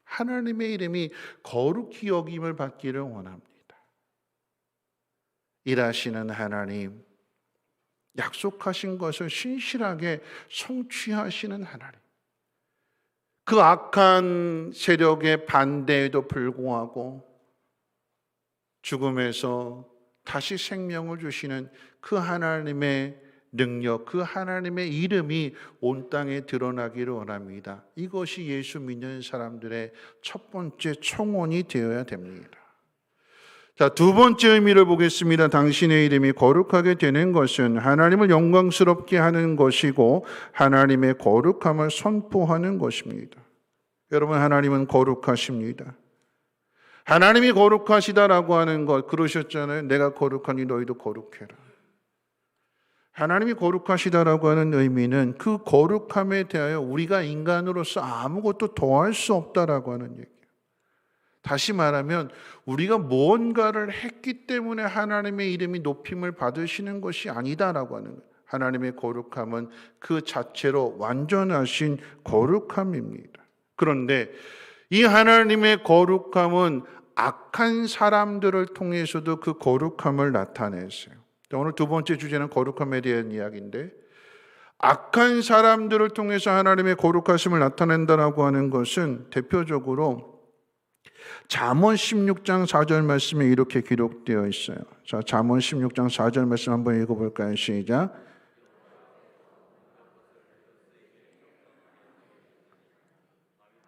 하나님의 이름이 거룩히 여김을 받기를 원합니다. 일하시는 하나님, 약속하신 것을 신실하게 성취하시는 하나님, 그 악한 세력의 반대에도 불구하고 죽음에서 다시 생명을 주시는 그 하나님의 능력, 그 하나님의 이름이 온 땅에 드러나기를 원합니다. 이것이 예수 믿는 사람들의 첫 번째 청원이 되어야 됩니다. 자, 두 번째 의미를 보겠습니다. 당신의 이름이 거룩하게 되는 것은 하나님을 영광스럽게 하는 것이고 하나님의 거룩함을 선포하는 것입니다. 여러분, 하나님은 거룩하십니다. 하나님이 거룩하시다라고 하는 것, 그러셨잖아요. 내가 거룩하니 너희도 거룩해라. 하나님이 거룩하시다라고 하는 의미는 그 거룩함에 대하여 우리가 인간으로서 아무것도 더할 수 없다라고 하는 얘기예요. 다시 말하면 우리가 무언가를 했기 때문에 하나님의 이름이 높임을 받으시는 것이 아니다라고 하는 거예요. 하나님의 거룩함은 그 자체로 완전하신 거룩함입니다. 그런데 이 하나님의 거룩함은 악한 사람들을 통해서도 그 거룩함을 나타내세요. 오늘 두 번째 주제는 거룩함에 대한 이야기인데, 악한 사람들을 통해서 하나님의 거룩하심을 나타낸다라고 하는 것은 대표적으로 잠언 16장 4절 말씀에 이렇게 기록되어 있어요. 자, 잠언 16장 4절 말씀 한번 읽어볼까요? 시작.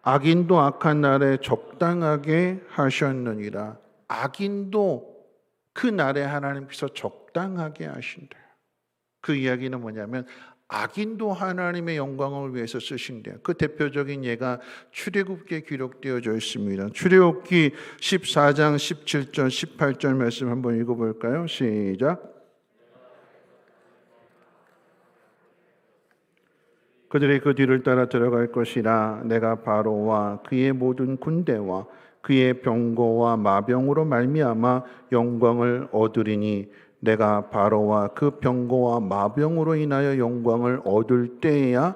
악인도 악한 날에 적당하게 하셨느니라. 악인도 그 날에 하나님께서 적당하게 하신다. 그 이야기는 뭐냐면 악인도 하나님의 영광을 위해서 쓰신대요. 그 대표적인 예가 출애굽기에 기록되어져 있습니다. 출애굽기 14장 17절 18절 말씀 한번 읽어볼까요? 시작. 그들이 그 뒤를 따라 들어갈 것이라. 내가 바로와 그의 모든 군대와 그의 병거와 마병으로 말미암아 영광을 얻으리니 내가 바로와 그 병거와 마병으로 인하여 영광을 얻을 때에야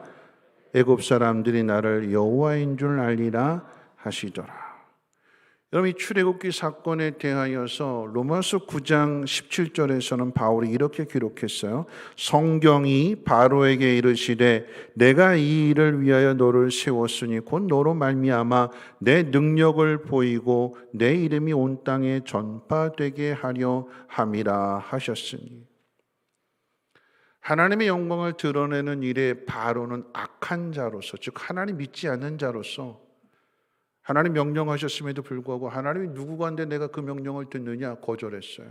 애굽 사람들이 나를 여호와인 줄 알리라 하시더라. 여러분, 이 출애굽기 사건에 대하여서 로마서 9장 17절에서는 바울이 이렇게 기록했어요. 성경이 바로에게 이르시되 내가 이 일을 위하여 너를 세웠으니 곧 너로 말미암아 내 능력을 보이고 내 이름이 온 땅에 전파되게 하려 함이라 하셨으니. 하나님의 영광을 드러내는 일에 바로는 악한 자로서, 즉 하나님 믿지 않는 자로서 하나님 명령하셨음에도 불구하고 하나님이 누구간데 내가 그 명령을 듣느냐 거절했어요.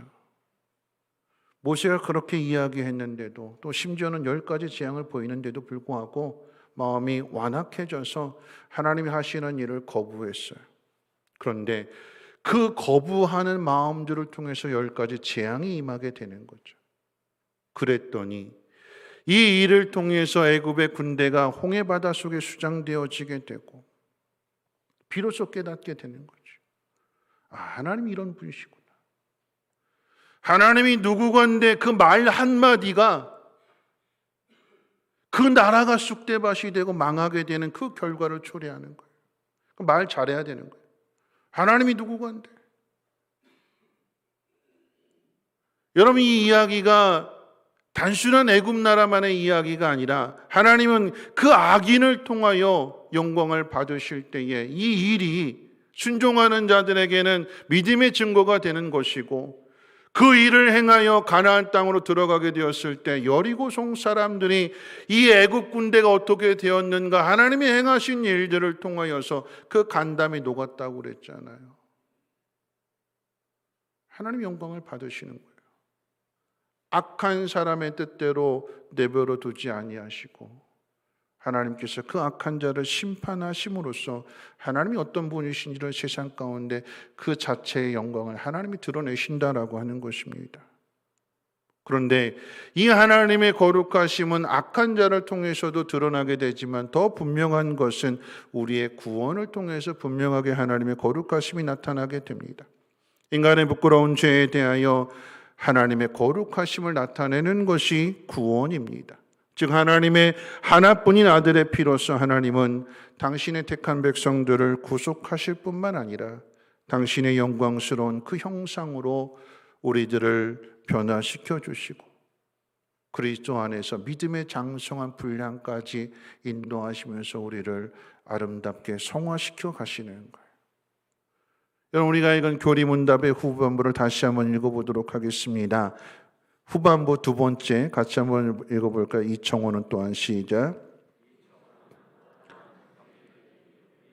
모세가 그렇게 이야기했는데도, 또 심지어는 10가지 재앙을 보이는데도 불구하고 마음이 완악해져서 하나님이 하시는 일을 거부했어요. 그런데 그 거부하는 마음들을 통해서 10가지 재앙이 임하게 되는 거죠. 그랬더니 이 일을 통해서 애굽의 군대가 홍해바다 속에 수장되어지게 되고 비로소 깨닫게 되는 거죠. 아, 하나님이 이런 분이시구나. 하나님이 누구건데 그 말 한마디가 그 나라가 쑥대밭이 되고 망하게 되는 그 결과를 초래하는 거예요. 말 잘해야 되는 거예요. 하나님이 누구건데. 여러분, 이 이야기가 단순한 애굽 나라만의 이야기가 아니라 하나님은 그 악인을 통하여 영광을 받으실 때에 이 일이 순종하는 자들에게는 믿음의 증거가 되는 것이고, 그 일을 행하여 가나안 땅으로 들어가게 되었을 때 여리고성 사람들이 이 애굽 군대가 어떻게 되었는가, 하나님이 행하신 일들을 통하여서 그 간담이 녹았다고 그랬잖아요. 하나님 영광을 받으시는 거예요. 악한 사람의 뜻대로 내버려 두지 아니하시고 하나님께서 그 악한 자를 심판하심으로써 하나님이 어떤 분이신지를 세상 가운데 그 자체의 영광을 하나님이 드러내신다라고 하는 것입니다. 그런데 이 하나님의 거룩하심은 악한 자를 통해서도 드러나게 되지만 더 분명한 것은 우리의 구원을 통해서 분명하게 하나님의 거룩하심이 나타나게 됩니다. 인간의 부끄러운 죄에 대하여 하나님의 거룩하심을 나타내는 것이 구원입니다. 즉 하나님의 하나뿐인 아들의 피로서 하나님은 당신의 택한 백성들을 구속하실 뿐만 아니라 당신의 영광스러운 그 형상으로 우리들을 변화시켜 주시고 그리스도 안에서 믿음의 장성한 분량까지 인도하시면서 우리를 아름답게 성화시켜 가시는 거예요. 여러분, 우리가 읽은 교리문답의 후반부를 다시 한번 읽어보도록 하겠습니다. 후반부 두 번째 같이 한번 읽어볼까요? 이청호는 또한 시작.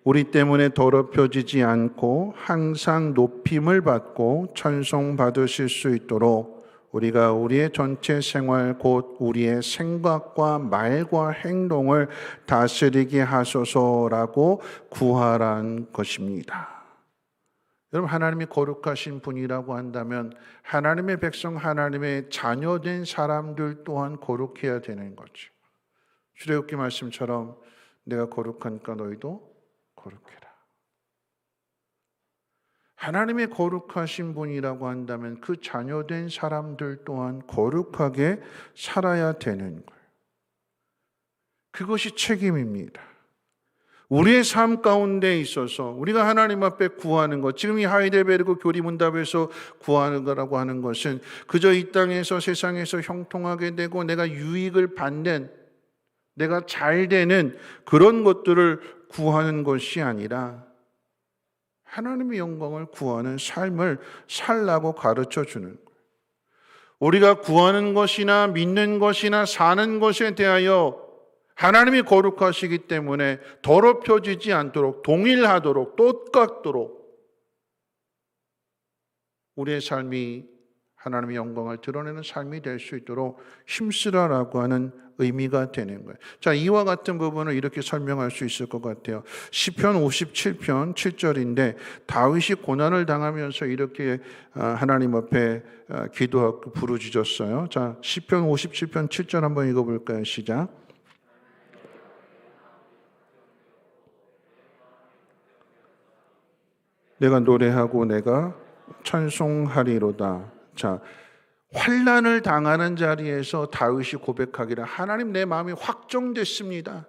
우리 때문에 더럽혀지지 않고 항상 높임을 받고 찬송받으실 수 있도록 우리가 우리의 전체 생활 곧 우리의 생각과 말과 행동을 다스리게 하소서라고 구하란 것입니다. 여러분, 하나님이 거룩하신 분이라고 한다면 하나님의 백성, 하나님의 자녀된 사람들 또한 거룩해야 되는 거죠. 출애굽기 말씀처럼 내가 거룩하니까 너희도 거룩해라. 하나님의 거룩하신 분이라고 한다면 그 자녀된 사람들 또한 거룩하게 살아야 되는 거예요. 그것이 책임입니다. 우리의 삶 가운데 있어서 우리가 하나님 앞에 구하는 것, 지금 이 하이델베르크 교리문답에서 구하는 거라고 하는 것은 그저 이 땅에서 세상에서 형통하게 되고 내가 유익을 받는, 내가 잘 되는 그런 것들을 구하는 것이 아니라 하나님의 영광을 구하는 삶을 살라고 가르쳐 주는 거예요. 우리가 구하는 것이나 믿는 것이나 사는 것에 대하여 하나님이 거룩하시기 때문에 더럽혀지지 않도록, 동일하도록, 똑같도록 우리의 삶이 하나님의 영광을 드러내는 삶이 될 수 있도록 힘쓰라라고 하는 의미가 되는 거예요. 자, 이와 같은 부분을 이렇게 설명할 수 있을 것 같아요. 시편 57편 7절인데 다윗이 고난을 당하면서 이렇게 하나님 앞에 기도하고 부르짖었어요. 자, 시편 57편 7절 한번 읽어볼까요? 시작. 내가 노래하고 내가 찬송하리로다. 자, 환난을 당하는 자리에서 다윗이 고백하기를 하나님 내 마음이 확정됐습니다.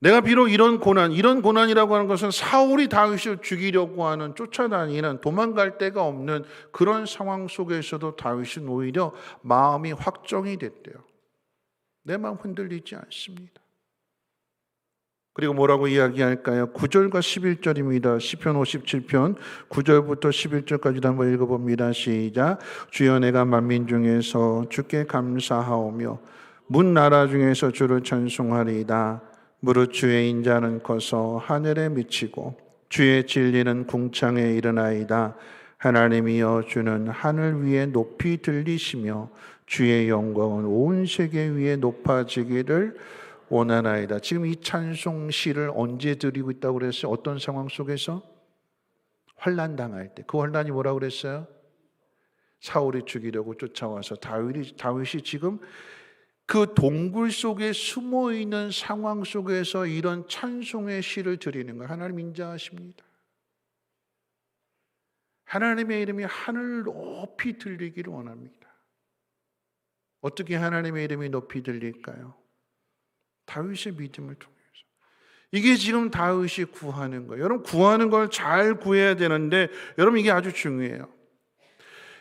내가 비록 이런 고난이라고 하는 것은 사울이 다윗을 죽이려고 하는, 쫓아다니는, 도망갈 데가 없는 그런 상황 속에서도 다윗은 오히려 마음이 확정이 됐대요. 내 마음 흔들리지 않습니다. 그리고 뭐라고 이야기할까요? 9절과 11절입니다. 시편 57편 9절부터 11절까지도 한번 읽어봅니다. 시작. 주여 내가 만민 중에서 주께 감사하오며 문 나라 중에서 주를 찬송하리이다. 무릇 주의 인자는 커서 하늘에 미치고 주의 진리는 궁창에 이르나이다. 하나님이여 주는 하늘 위에 높이 들리시며 주의 영광은 온 세계 위에 높아지기를 원하나이다. 지금 이 찬송 시를 언제 드리고 있다고 그랬어요? 어떤 상황 속에서? 환난 당할 때. 그 환난이 뭐라고 그랬어요? 사울이 죽이려고 쫓아와서 다윗이 지금 그 동굴 속에 숨어 있는 상황 속에서 이런 찬송의 시를 드리는 거예요. 하나님 인자하십니다. 하나님의 이름이 하늘 높이 들리기를 원합니다. 어떻게 하나님의 이름이 높이 들릴까요? 다윗의 믿음을 통해서. 이게 지금 다윗이 구하는 거예요. 여러분, 구하는 걸 잘 구해야 되는데 여러분, 이게 아주 중요해요.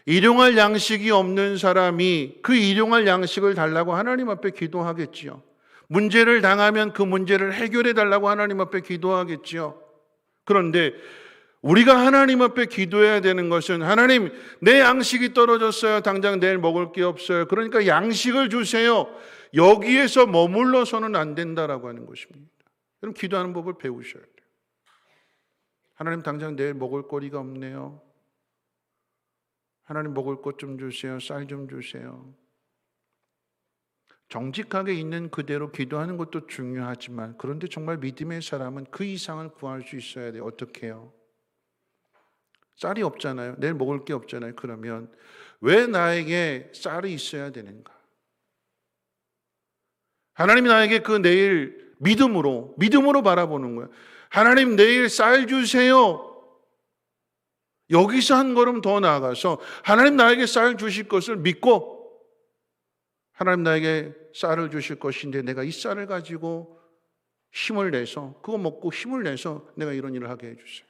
일용할 양식이 없는 사람이 그 일용할 양식을 달라고 하나님 앞에 기도하겠지요. 문제를 당하면 그 문제를 해결해 달라고 하나님 앞에 기도하겠지요. 그런데 우리가 하나님 앞에 기도해야 되는 것은 하나님, 내 양식이 떨어졌어요. 당장 내일 먹을 게 없어요. 그러니까 양식을 주세요. 여기에서 머물러서는 안 된다라고 하는 것입니다. 여러분, 기도하는 법을 배우셔야 돼요. 하나님, 당장 내일 먹을 거리가 없네요. 하나님, 먹을 것 좀 주세요. 쌀 좀 주세요. 정직하게 있는 그대로 기도하는 것도 중요하지만, 그런데 정말 믿음의 사람은 그 이상을 구할 수 있어야 돼요. 어떻게 해요? 쌀이 없잖아요. 내일 먹을 게 없잖아요. 그러면 왜 나에게 쌀이 있어야 되는가? 하나님이 나에게 그 내일 믿음으로 바라보는 거예요. 하나님, 내일 쌀 주세요. 여기서 한 걸음 더 나아가서 하나님 나에게 쌀 주실 것을 믿고, 하나님 나에게 쌀을 주실 것인데 내가 이 쌀을 가지고 힘을 내서, 그거 먹고 힘을 내서 내가 이런 일을 하게 해주세요.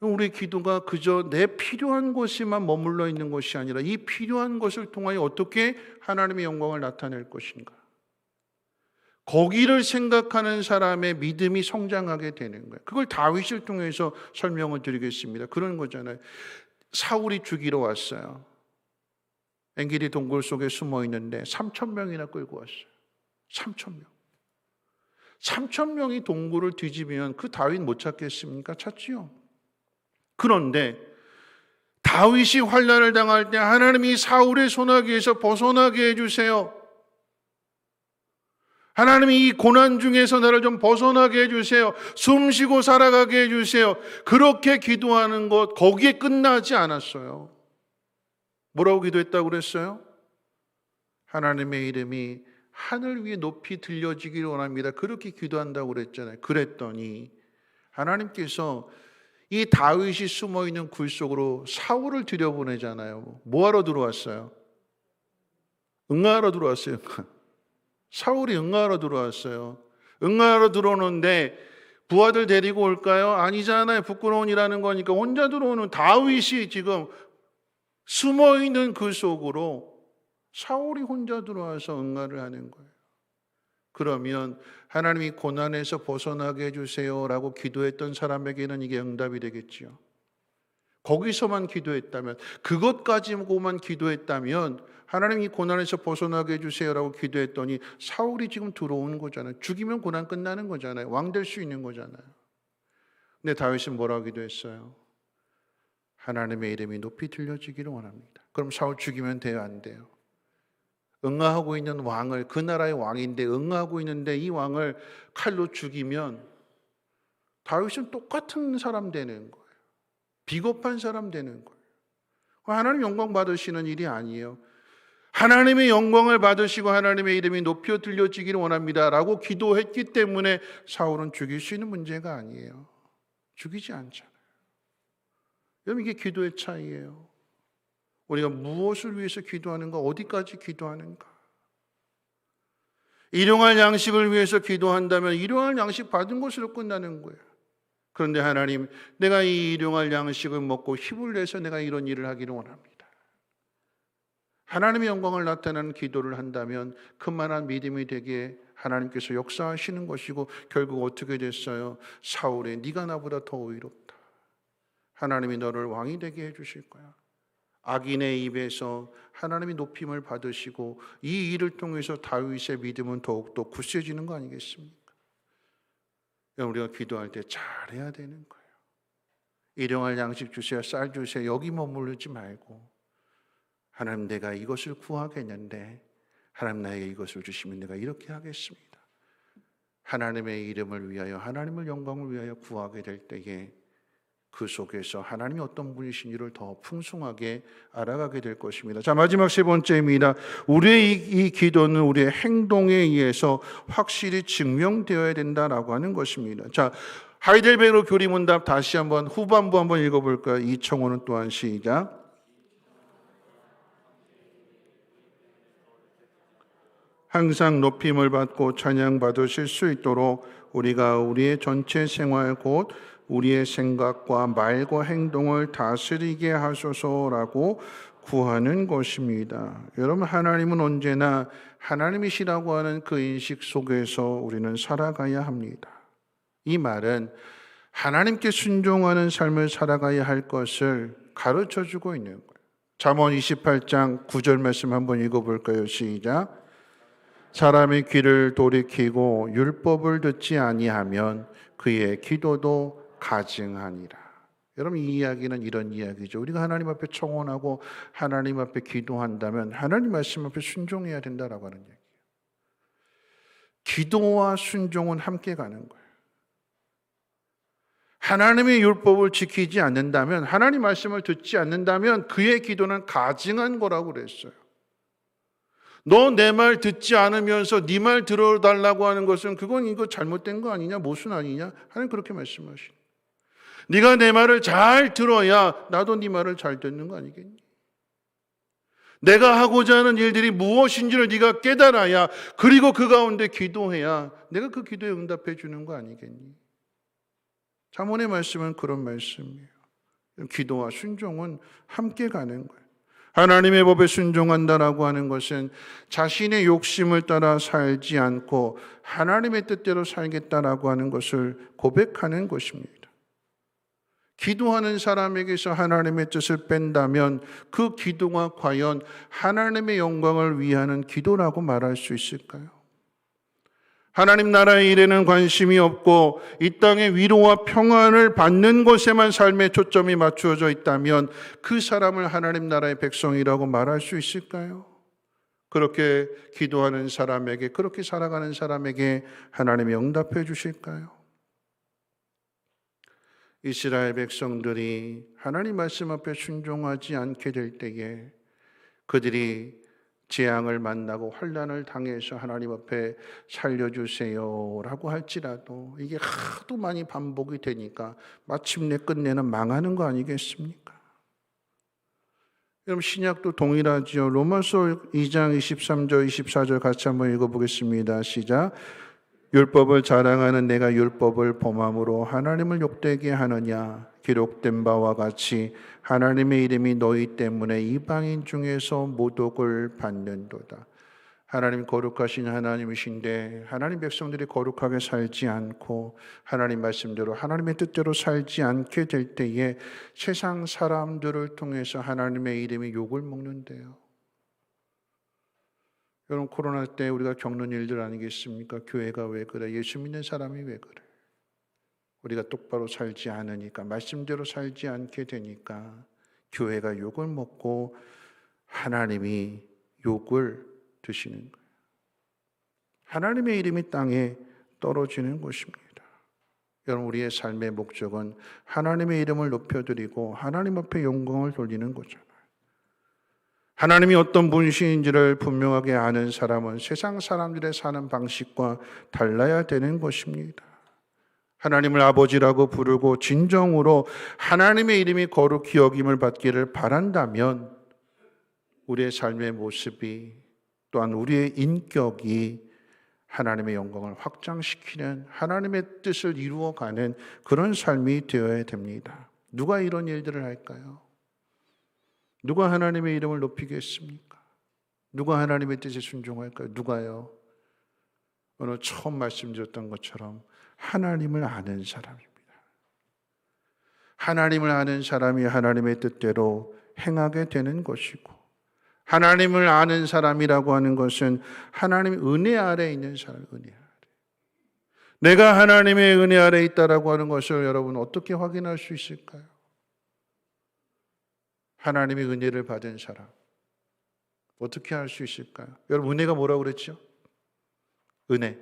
우리의 기도가 그저 내 필요한 곳에만 머물러 있는 것이 아니라 이 필요한 것을 통하여 어떻게 하나님의 영광을 나타낼 것인가, 거기를 생각하는 사람의 믿음이 성장하게 되는 거예요. 그걸 다윗을 통해서 설명을 드리겠습니다. 그런 거잖아요. 사울이 죽이러 왔어요. 엔게디 동굴 속에 숨어 있는데 3,000명이나 끌고 왔어요. 3,000명. 3,000명이 동굴을 뒤집으면 그 다윗 못 찾겠습니까? 찾지요. 그런데 다윗이 환난을 당할 때 하나님이 사울의 손아귀에서 벗어나게 해주세요. 하나님이 이 고난 중에서 나를 좀 벗어나게 해주세요. 숨 쉬고 살아가게 해주세요. 그렇게 기도하는 것, 거기에 끝나지 않았어요. 뭐라고 기도했다고 그랬어요? 하나님의 이름이 하늘 위에 높이 들려지기를 원합니다. 그렇게 기도한다고 그랬잖아요. 그랬더니 하나님께서 이 다윗이 숨어있는 굴 속으로 사울을 들여보내잖아요. 뭐하러 들어왔어요? 응하러 들어왔어요. 사울이 응하러 들어왔어요. 응하러 들어오는데 부하들 데리고 올까요? 아니잖아요. 부끄러운이라는 거니까 혼자 들어오는 다윗이 지금 숨어있는 그 속으로 사울이 혼자 들어와서 응하를 하는 거예요. 그러면 하나님이 고난에서 벗어나게 해주세요라고 기도했던 사람에게는 이게 응답이 되겠지요. 거기서만 기도했다면, 그것까지만 기도했다면 하나님이 고난에서 벗어나게 해주세요라고 기도했더니 사울이 지금 들어오는 거잖아요. 죽이면 고난 끝나는 거잖아요. 왕 될 수 있는 거잖아요. 근데 다윗은 뭐라고 기도했어요? 하나님의 이름이 높이 들려지기를 원합니다. 그럼 사울 죽이면 돼요, 안 돼요? 응하하고 있는 왕을, 그 나라의 왕인데 응하하고 있는데 이 왕을 칼로 죽이면 다윗은 똑같은 사람 되는 거예요. 비겁한 사람 되는 거예요. 하나님 영광 받으시는 일이 아니에요. 하나님의 영광을 받으시고 하나님의 이름이 높여 들려지기를 원합니다 라고 기도했기 때문에 사울은 죽일 수 있는 문제가 아니에요. 죽이지 않잖아요. 여러분, 이게 기도의 차이예요. 우리가 무엇을 위해서 기도하는가, 어디까지 기도하는가. 일용할 양식을 위해서 기도한다면 일용할 양식 받은 것으로 끝나는 거예요. 그런데 하나님, 내가 이 일용할 양식을 먹고 힘을 내서 내가 이런 일을 하기를 원합니다. 하나님의 영광을 나타내는 기도를 한다면 그만한 믿음이 되게 하나님께서 역사하시는 것이고, 결국 어떻게 됐어요? 사울이 네가 나보다 더 의롭다. 하나님이 너를 왕이 되게 해주실 거야. 악인의 입에서 하나님이 높임을 받으시고 이 일을 통해서 다윗의 믿음은 더욱더 굳세지는 거 아니겠습니까? 우리가 기도할 때 잘해야 되는 거예요. 일용할 양식 주세요, 쌀 주세요, 여기 머무르지 말고 하나님, 내가 이것을 구하겠는데 하나님 나에게 이것을 주시면 내가 이렇게 하겠습니다. 하나님의 이름을 위하여, 하나님의 영광을 위하여 구하게 될 때에 그 속에서 하나님이 어떤 분이신지를 더 풍성하게 알아가게 될 것입니다. 자, 마지막 세 번째입니다. 우리의 이 기도는 우리의 행동에 의해서 확실히 증명되어야 된다라고 하는 것입니다. 자, 하이델베르 교리문답 다시 한번 후반부 한번 읽어볼까요? 이청호는 또한 시작. 항상 높임을 받고 찬양받으실 수 있도록 우리가 우리의 전체 생활 곧 우리의 생각과 말과 행동을 다스리게 하소서라고 구하는 것입니다. 여러분, 하나님은 언제나 하나님이시라고 하는 그 인식 속에서 우리는 살아가야 합니다. 이 말은 하나님께 순종하는 삶을 살아가야 할 것을 가르쳐주고 있는 거예요. 잠언 28장 9절 말씀 한번 읽어볼까요? 시작. 사람의 귀를 돌이키고 율법을 듣지 아니하면 그의 기도도 가증하니라. 여러분, 이 이야기는 이런 이야기죠. 우리가 하나님 앞에 청혼하고 하나님 앞에 기도한다면 하나님 말씀 앞에 순종해야 된다라고 하는 얘기예요. 기도와 순종은 함께 가는 거예요. 하나님의 율법을 지키지 않는다면, 하나님 말씀을 듣지 않는다면 그의 기도는 가증한 거라고 그랬어요. 너 내 말 듣지 않으면서 네 말 들어달라고 하는 것은 그건 이거 잘못된 거 아니냐, 모순 아니냐? 하나님 그렇게 말씀하시는. 네가 내 말을 잘 들어야 나도 네 말을 잘 듣는 거 아니겠니? 내가 하고자 하는 일들이 무엇인지를 네가 깨달아야, 그리고 그 가운데 기도해야 내가 그 기도에 응답해 주는 거 아니겠니? 잠언의 말씀은 그런 말씀이에요. 기도와 순종은 함께 가는 거예요. 하나님의 법에 순종한다라고 하는 것은 자신의 욕심을 따라 살지 않고 하나님의 뜻대로 살겠다라고 하는 것을 고백하는 것입니다. 기도하는 사람에게서 하나님의 뜻을 뺀다면 그 기도가 과연 하나님의 영광을 위하는 기도라고 말할 수 있을까요? 하나님 나라의 일에는 관심이 없고 이 땅의 위로와 평안을 받는 것에만 삶의 초점이 맞추어져 있다면 그 사람을 하나님 나라의 백성이라고 말할 수 있을까요? 그렇게 기도하는 사람에게, 그렇게 살아가는 사람에게 하나님이 응답해 주실까요? 이스라엘 백성들이 하나님 말씀 앞에 순종하지 않게 될 때에 그들이 재앙을 만나고 환난을 당해서 하나님 앞에 살려주세요라고 할지라도 이게 하도 많이 반복이 되니까 마침내 끝내는 망하는 거 아니겠습니까? 여러분 신약도 동일하죠. 로마서 2장 23절 24절 같이 한번 읽어보겠습니다. 시작. 율법을 자랑하는 내가 율법을 범함으로 하나님을 욕되게 하느냐? 기록된 바와 같이 하나님의 이름이 너희 때문에 이방인 중에서 모독을 받는도다. 하나님 거룩하신 하나님이신데 하나님 백성들이 거룩하게 살지 않고 하나님 말씀대로 하나님의 뜻대로 살지 않게 될 때에 세상 사람들을 통해서 하나님의 이름이 욕을 먹는데요. 여러분 코로나 때 우리가 겪는 일들 아니겠습니까? 교회가 왜 그래? 예수 믿는 사람이 왜 그래? 우리가 똑바로 살지 않으니까 말씀대로 살지 않게 되니까 교회가 욕을 먹고 하나님이 욕을 드시는 거예요. 하나님의 이름이 땅에 떨어지는 것입니다. 여러분 우리의 삶의 목적은 하나님의 이름을 높여드리고 하나님 앞에 영광을 돌리는 거잖아요. 하나님이 어떤 분이신지를 분명하게 아는 사람은 세상 사람들의 사는 방식과 달라야 되는 것입니다. 하나님을 아버지라고 부르고 진정으로 하나님의 이름이 거룩히 여김을 받기를 바란다면 우리의 삶의 모습이 또한 우리의 인격이 하나님의 영광을 확장시키는 하나님의 뜻을 이루어가는 그런 삶이 되어야 됩니다. 누가 이런 일들을 할까요? 누가 하나님의 이름을 높이겠습니까? 누가 하나님의 뜻에 순종할까요? 누가요? 오늘 처음 말씀드렸던 것처럼 하나님을 아는 사람입니다. 하나님을 아는 사람이 하나님의 뜻대로 행하게 되는 것이고 하나님을 아는 사람이라고 하는 것은 하나님의 은혜 아래에 있는 사람, 은혜 아래. 내가 하나님의 은혜 아래에 있다라고 하는 것을 여러분 어떻게 확인할 수 있을까요? 하나님의 은혜를 받은 사람 어떻게 할 수 있을까요? 여러분 은혜가 뭐라고 그랬죠? 은혜.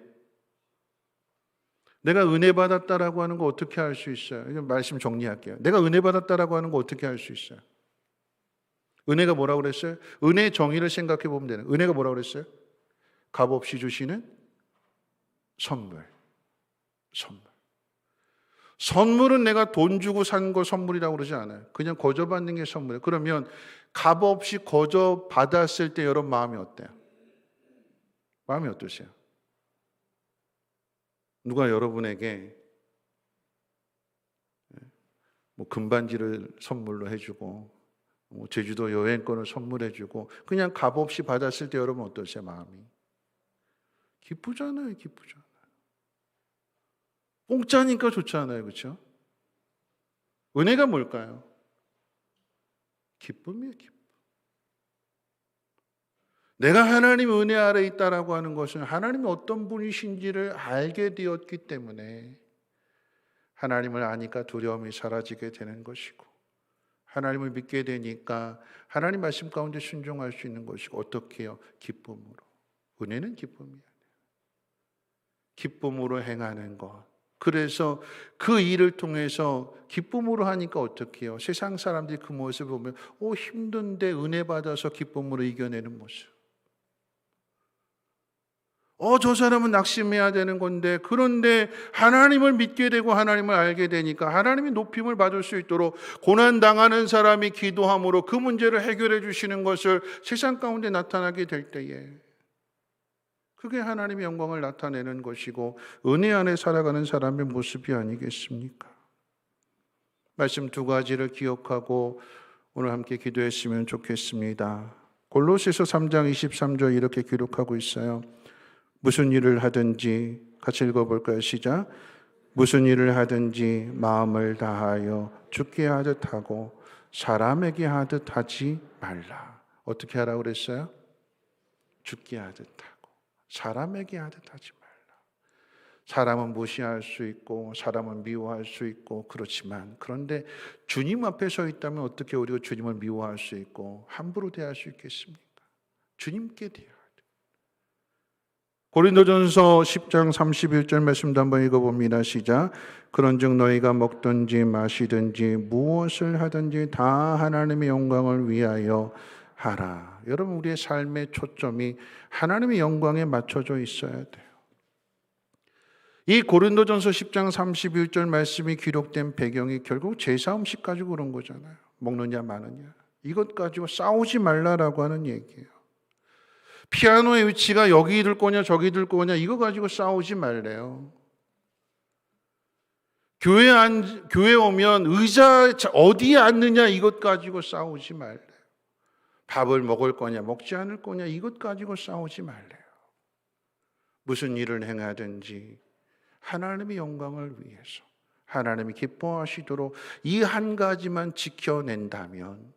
내가 은혜 받았다라고 하는 거 어떻게 할 수 있어요? 말씀 정리할게요. 내가 은혜 받았다라고 하는 거 어떻게 할 수 있어요? 은혜가 뭐라고 그랬어요? 은혜의 정의를 생각해 보면 되는. 은혜가 뭐라고 그랬어요? 값없이 주시는 선물. 선물은 내가 돈 주고 산 거 선물이라고 그러지 않아요. 그냥 거저 받는 게 선물이에요. 그러면 값없이 거저 받았을 때 여러분 마음이 어때요? 마음이 어떠세요? 누가 여러분에게 뭐 금반지를 선물로 해주고 뭐 제주도 여행권을 선물해주고 그냥 값없이 받았을 때 여러분 어떠세요? 마음이 기쁘잖아요. 기쁘잖아요. 공짜니까 좋잖아요. 그렇죠? 은혜가 뭘까요? 기쁨이에요. 기쁨. 내가 하나님 은혜 아래 있다라고 하는 것은 하나님이 어떤 분이신지를 알게 되었기 때문에 하나님을 아니까 두려움이 사라지게 되는 것이고 하나님을 믿게 되니까 하나님 말씀 가운데 순종할 수 있는 것이고 어떻게 해요? 기쁨으로. 은혜는 기쁨이야. 기쁨으로 행하는 것. 그래서 그 일을 통해서 기쁨으로 하니까 어떻게 해요? 세상 사람들이 그 모습을 보면 힘든데 은혜 받아서 기쁨으로 이겨내는 모습. 저 사람은 낙심해야 되는 건데 그런데 하나님을 믿게 되고 하나님을 알게 되니까 하나님이 높임을 받을 수 있도록 고난당하는 사람이 기도함으로 그 문제를 해결해 주시는 것을 세상 가운데 나타나게 될 때에 그게 하나님의 영광을 나타내는 것이고 은혜 안에 살아가는 사람의 모습이 아니겠습니까? 말씀 두 가지를 기억하고 오늘 함께 기도했으면 좋겠습니다. 골로새서 3장 23절 이렇게 기록하고 있어요. 무슨 일을 하든지 같이 읽어볼까요? 시작. 무슨 일을 하든지 마음을 다하여 주께 하듯 하고 사람에게 하듯 하지 말라. 어떻게 하라고 그랬어요? 주께 하듯 하고 사람에게 하듯 하지 말라. 사람은 무시할 수 있고 사람은 미워할 수 있고 그렇지만 그런데 주님 앞에 서 있다면 어떻게 우리가 주님을 미워할 수 있고 함부로 대할 수 있겠습니까? 주님께 대해야 돼. 고린도전서 10장 31절 말씀도 한번 읽어봅니다. 시작. 그런즉 너희가 먹든지 마시든지 무엇을 하든지 다 하나님의 영광을 위하여 하라. 여러분, 우리의 삶의 초점이 하나님의 영광에 맞춰져 있어야 돼요. 이 고린도전서 10장 31절 말씀이 기록된 배경이 결국 제사 음식 가지고 그런 거잖아요. 먹느냐 마느냐. 이것 가지고 싸우지 말라라고 하는 얘기예요. 피아노의 위치가 여기 들 거냐 저기 들 거냐 이거 가지고 싸우지 말래요. 교회 오면 의자 어디에 앉느냐 이것 가지고 싸우지 말래요. 밥을 먹을 거냐 먹지 않을 거냐 이것 가지고 싸우지 말래요. 무슨 일을 행하든지 하나님의 영광을 위해서 하나님이 기뻐하시도록 이 한 가지만 지켜낸다면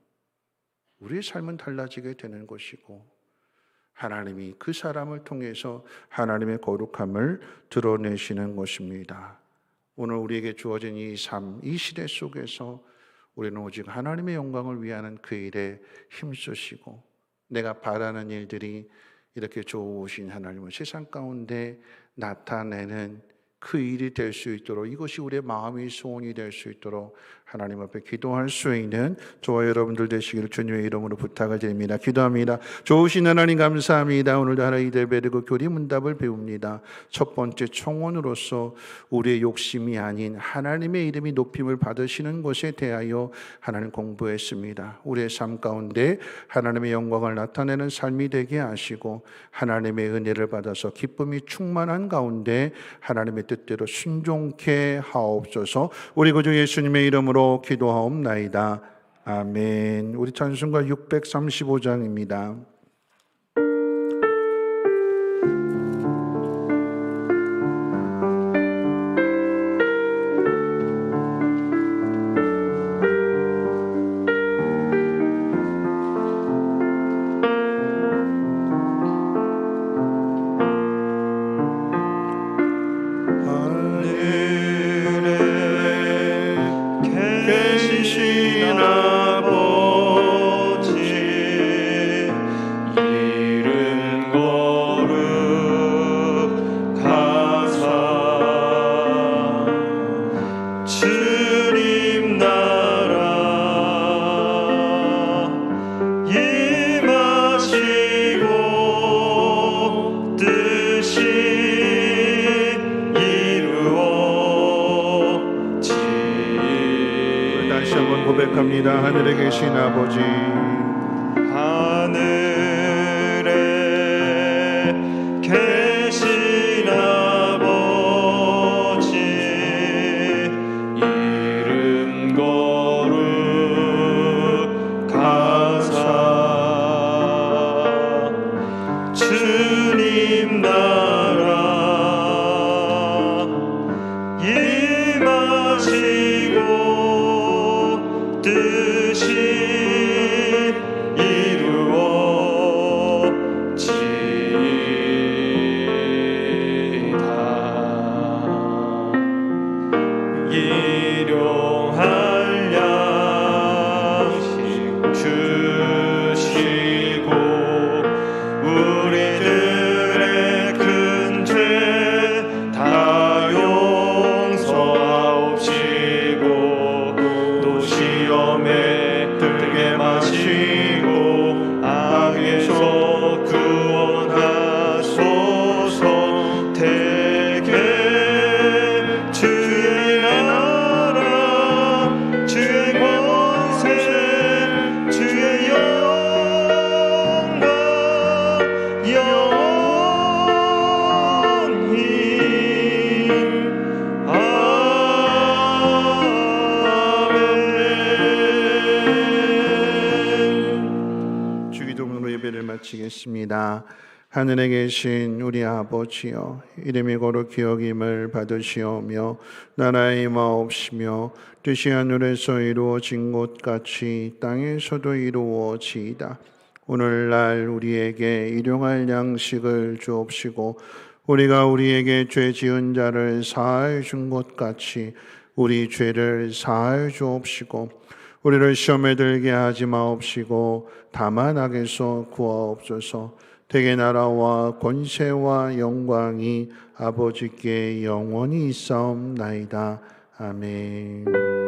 우리의 삶은 달라지게 되는 것이고 하나님이 그 사람을 통해서 하나님의 거룩함을 드러내시는 것입니다. 오늘 우리에게 주어진 이 삶, 이 시대 속에서 우리는 오직 하나님의 영광을 위하는 그 일에 힘쓰시고 내가 바라는 일들이 이렇게 좋으신 하나님을 세상 가운데 나타내는 그 일이 될 수 있도록 이것이 우리의 마음의 소원이 될 수 있도록 하나님 앞에 기도할 수 있는 저와 여러분들 되시기를 주님의 이름으로 부탁을 드립니다. 기도합니다. 좋으신 하나님 감사합니다. 오늘도 하나님 예배드리고 교리 문답을 배웁니다. 첫 번째 청원으로서 우리의 욕심이 아닌 하나님의 이름이 높임을 받으시는 것에 대하여 하나님 공부했습니다. 우리의 삶 가운데 하나님의 영광을 나타내는 삶이 되게 하시고 하나님의 은혜를 받아서 기쁨이 충만한 가운데 하나님의 뜻대로 순종케 하옵소서. 우리 구주 예수님의 이름으로 기도하옵나이다. 아멘. 우리 찬송가 635장입니다. 고백합니다. 하늘에 계신 아버지, 하늘에 계신 아버지, 이름 거룩하사 주님 나라 임하시고 뜻이 이루어지이다. 일용할 양식 주시고 우리들의 큰 죄 다 용서하옵시고 또 시험에 들게 마시고 악에서 구원하소서. 대개 주의 나라 주의 권세 주의 영광 영원히 아멘. 주기도문으로 예배를 마치겠습니다. 하늘에 계신 우리 아버지여, 이름이 거룩 기억임을 받으시오며 나라의 임하옵시며 뜻이 하늘에서 이루어진 것 같이 땅에서도 이루어지이다. 오늘날 우리에게 일용할 양식을 주옵시고 우리가 우리에게 죄 지은 자를 사하여 준 것 같이 우리 죄를 사하여 주옵시고 우리를 시험에 들게 하지 마옵시고 다만 악에서 구하옵소서. 대개 나라와 권세와 영광이 아버지께 영원히 있사옵나이다. 아멘.